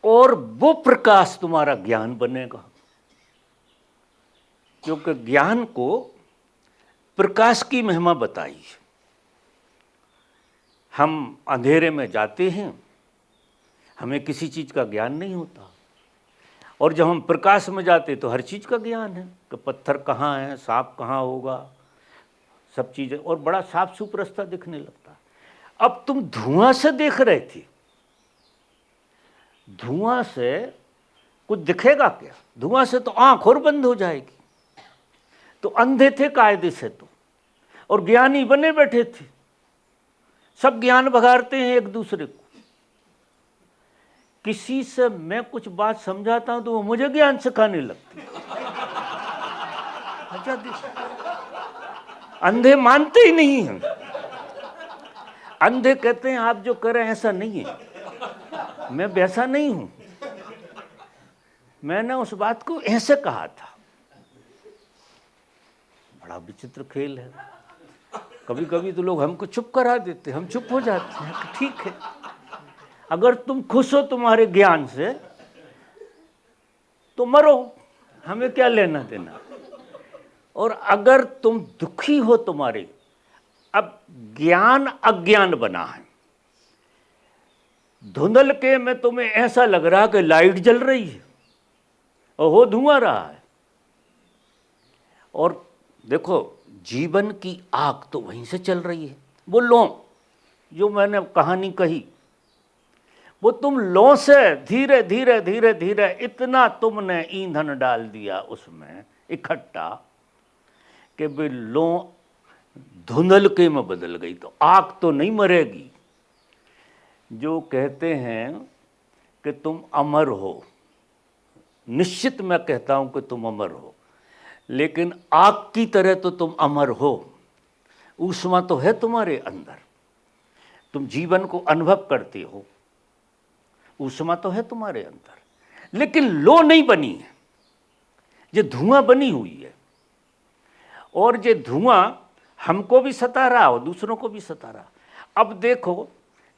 और वो प्रकाश तुम्हारा ज्ञान बनेगा, क्योंकि ज्ञान को प्रकाश की महिमा बताई है। हम अंधेरे में जाते हैं, हमें किसी चीज़ का ज्ञान नहीं होता, और जब हम प्रकाश में जाते तो हर चीज़ का ज्ञान है कि पत्थर कहाँ है, सांप कहाँ होगा, सब चीज़ें, और बड़ा साफ सुथरा रास्ता दिखने लगता है। अब तुम धुआं से देख रहे थे, धुआं से कुछ दिखेगा क्या? धुआं से तो आंख और बंद हो जाएगी। तो अंधे थे कायदे से तो, और ज्ञानी बने बैठे थे, सब ज्ञान भगाते हैं एक दूसरे को। किसी से मैं कुछ बात समझाता हूं तो वो मुझे ज्ञान सिखाने लगती है। अंधे मानते ही नहीं हैं। अंधे कहते हैं आप जो करें ऐसा नहीं है, मैं वैसा नहीं हूं, मैंने उस बात को ऐसे कहा था। बड़ा विचित्र खेल है। कभी कभी तो लोग हमको चुप करा देते, हम चुप हो जाते हैं कि ठीक है, अगर तुम खुश हो तुम्हारे ज्ञान से तो मरो, हमें क्या लेना देना। और अगर तुम दुखी हो तुम्हारे, अब ज्ञान अज्ञान बना है, धुंधल के में तुम्हें ऐसा लग रहा कि लाइट जल रही है और वो धुआं रहा है। और देखो, जीवन की आग तो वहीं से चल रही है। वो लो जो मैंने कहानी कही, वो तुम लो से धीरे धीरे धीरे धीरे इतना तुमने ईंधन डाल दिया उसमें इकट्ठा कि भी लो धुंधलके में बदल गई। तो आग तो नहीं मरेगी। जो कहते हैं कि तुम अमर हो, निश्चित मैं कहता हूं कि तुम अमर हो, लेकिन आग की तरह तो तुम अमर हो। ऊष्मा तो है तुम्हारे अंदर, तुम जीवन को अनुभव करते हो, ऊष्मा तो है तुम्हारे अंदर, लेकिन लो नहीं बनी है, ये धुआं बनी हुई है। और ये धुआं हमको भी सता रहा और दूसरों को भी सता रहा। अब देखो,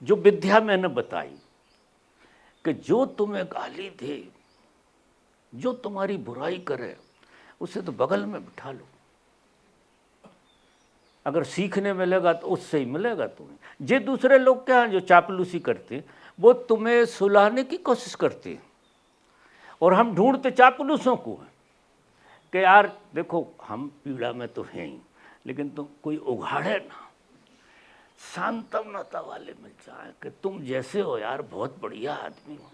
जो विद्या मैंने बताई कि जो तुम्हें गाली दे, जो तुम्हारी बुराई करे, उसे तो बगल में बिठा लो। अगर सीखने मिलेगा तो उससे ही मिलेगा तुम्हें। जे दूसरे लोग क्या हैं जो चापलूसी करते हैं, वो तुम्हें सुलाने की कोशिश करते हैं, और हम ढूंढते चापलूसों को हैं कि यार देखो हम पीड़ा में तो हैं ही, लेकिन तुम कोई उघाड़े ना, सांत्वनता वाले मिल जाए कि तुम जैसे हो यार, बहुत बढ़िया आदमी हो,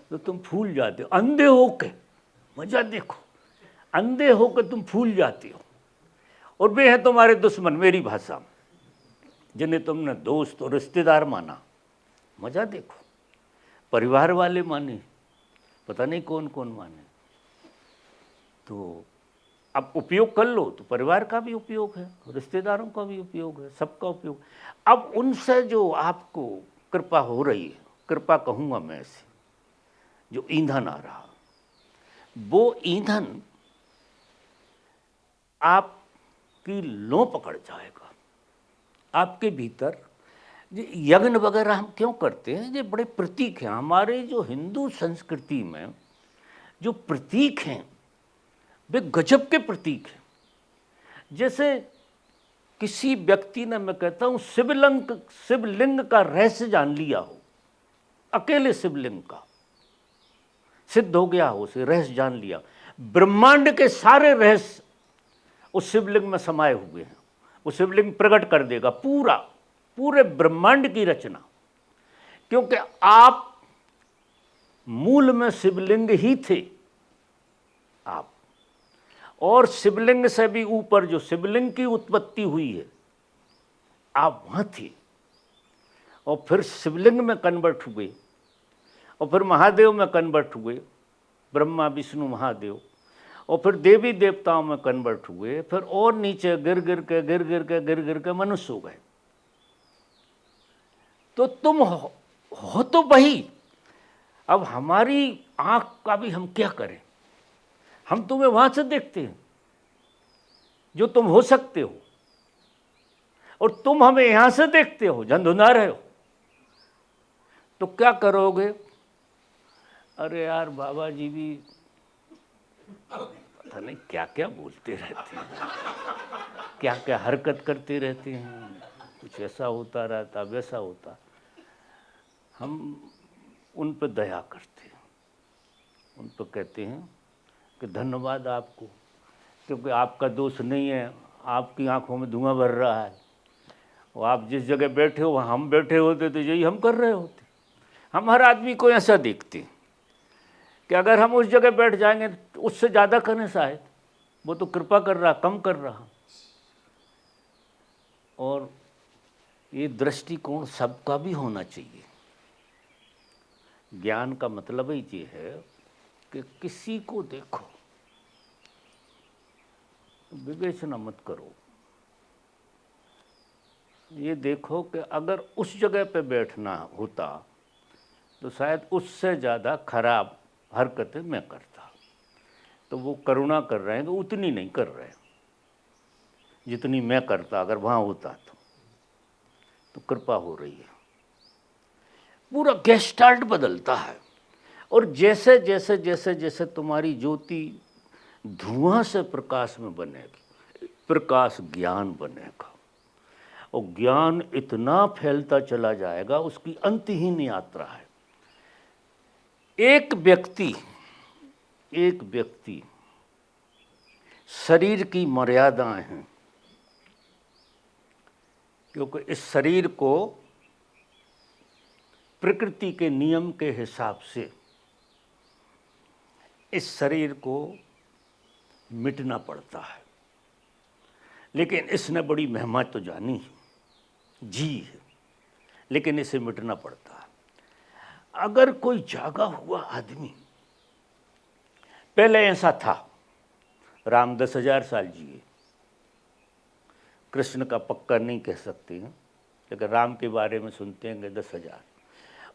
तो तुम फूल जाते हो। अंधे हो के मजा देखो, अंधे हो के तुम फूल जाते हो, और वे हैं तुम्हारे दुश्मन, मेरी भाषा में, जिन्हें तुमने दोस्त और रिश्तेदार माना। मजा देखो, परिवार वाले माने, पता नहीं कौन कौन माने। तो अब उपयोग कर लो तो परिवार का भी उपयोग है, रिश्तेदारों का भी उपयोग है, सबका उपयोग। अब उनसे जो आपको कृपा हो रही है, कृपा कहूँगा मैं ऐसे, जो ईंधन आ रहा, वो ईंधन आपकी लो पकड़ जाएगा आपके भीतर। यज्ञ वगैरह हम क्यों करते हैं? ये बड़े प्रतीक हैं। हमारे जो हिंदू संस्कृति में जो प्रतीक हैं वे गजब के प्रतीक हैं। जैसे किसी व्यक्ति ने, मैं कहता हूँ, शिवलिंग का रहस्य जान लिया हो, अकेले शिवलिंग का सिद्ध हो गया हो, उसे रहस्य जान लिया, ब्रह्मांड के सारे रहस्य उस शिवलिंग में समाये हुए हैं। वो शिवलिंग प्रकट कर देगा पूरे ब्रह्मांड की रचना, क्योंकि आप मूल में शिवलिंग ही थे आप, और शिवलिंग से भी ऊपर जो शिवलिंग की उत्पत्ति हुई है, आप वहाँ थे, और फिर शिवलिंग में कन्वर्ट हुए, और फिर महादेव में कन्वर्ट हुए, ब्रह्मा विष्णु महादेव, और फिर देवी देवताओं में कन्वर्ट हुए, फिर और नीचे गिर गिर के मनुष्य हो गए। तो तुम हो तो वही। अब हमारी आंख का भी हम क्या करें? हम तुम्हें वहां से देखते हैं जो तुम हो सकते हो, और तुम हमें यहां से देखते हो, झंझुना रहे हो। तो क्या करोगे? अरे यार बाबा जी भी पता नहीं क्या क्या बोलते रहते हैं, क्या क्या हरकत करते रहते हैं, कुछ ऐसा होता रहता, वैसा होता। हम उन पर दया करते हैं, उन पर कहते हैं कि धन्यवाद आपको, क्योंकि आपका दोष नहीं है, आपकी आंखों में धुआं भर रहा है, और आप जिस जगह बैठे हो वहाँ हम बैठे होते तो यही हम कर रहे होते। हम हर आदमी को ऐसा देखते हैं कि अगर हम उस जगह बैठ जाएंगे तो उससे ज़्यादा करें शायद, वो तो कृपा कर रहा, कम कर रहा। और ये दृष्टिकोण सबका भी होना चाहिए। ज्ञान का मतलब ही ये है कि किसी को देखो, विवेचना मत करो, ये देखो कि अगर उस जगह पे बैठना होता तो शायद उससे ज़्यादा खराब हरकतें मैं करता। तो वो करुणा कर रहे हैं तो उतनी नहीं कर रहे जितनी मैं करता अगर वहाँ होता तो कृपा हो रही है। पूरा गेस्टाल्ट बदलता है। और जैसे जैसे जैसे जैसे तुम्हारी ज्योति धुआं से प्रकाश में बनेगी, प्रकाश ज्ञान बनेगा, और ज्ञान इतना फैलता चला जाएगा, उसकी अंतहीन यात्रा है। एक व्यक्ति शरीर की मर्यादाएं हैं, क्योंकि इस शरीर को प्रकृति के नियम के हिसाब से इस शरीर को मिटना पड़ता है, लेकिन इसने बड़ी मेहनत तो जानी, जी है, लेकिन इसे मिटना पड़ता है। अगर कोई जागा हुआ आदमी, पहले ऐसा था, राम 10,000 साल जिए, कृष्ण का पक्का नहीं कह सकते हैं, लेकिन राम के बारे में सुनते हैं 10,000,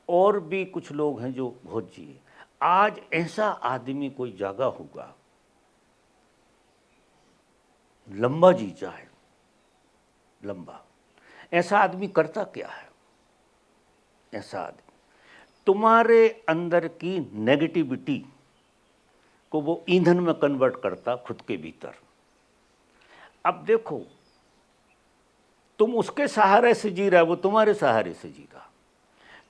और भी कुछ लोग हैं जो बहुत जिए। आज ऐसा आदमी कोई जागा होगा, लंबा जी जाए, लंबा, ऐसा आदमी करता क्या है? ऐसा आदमी तुम्हारे अंदर की नेगेटिविटी को वो ईंधन में कन्वर्ट करता खुद के भीतर। अब देखो, तुम उसके सहारे से जी रहे हो, वो तुम्हारे सहारे से जी रहा।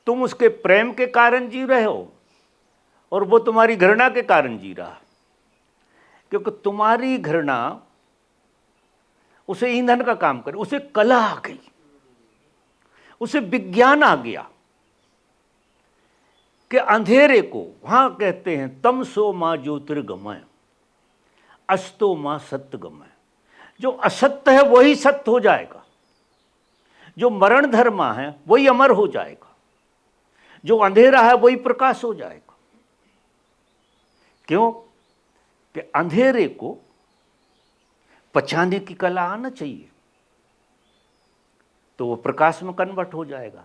तुम उसके प्रेम के कारण जी रहे हो और वो तुम्हारी घृणा के कारण जी रहा, क्योंकि तुम्हारी घृणा उसे ईंधन का काम करे, उसे कला आ गई, उसे विज्ञान आ गया कि अंधेरे को, वहां कहते हैं तमसो मां ज्योतिर्गमय अस्तो मां सत्यगमय, जो असत्य है वही सत्य हो जाएगा, जो मरण धर्मा है वही अमर हो जाएगा, जो अंधेरा है वही प्रकाश हो जाएगा। क्यों? कि अंधेरे को पहचानने की कला आना चाहिए, तो वो प्रकाश में कन्वर्ट हो जाएगा।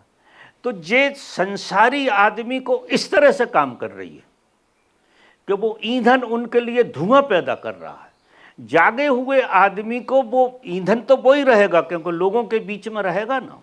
तो ये संसारी आदमी को इस तरह से काम कर रही है कि वो ईंधन उनके लिए धुआं पैदा कर रहा है। जागे हुए आदमी को वो ईंधन तो वो ही रहेगा, क्योंकि लोगों के बीच में रहेगा ना,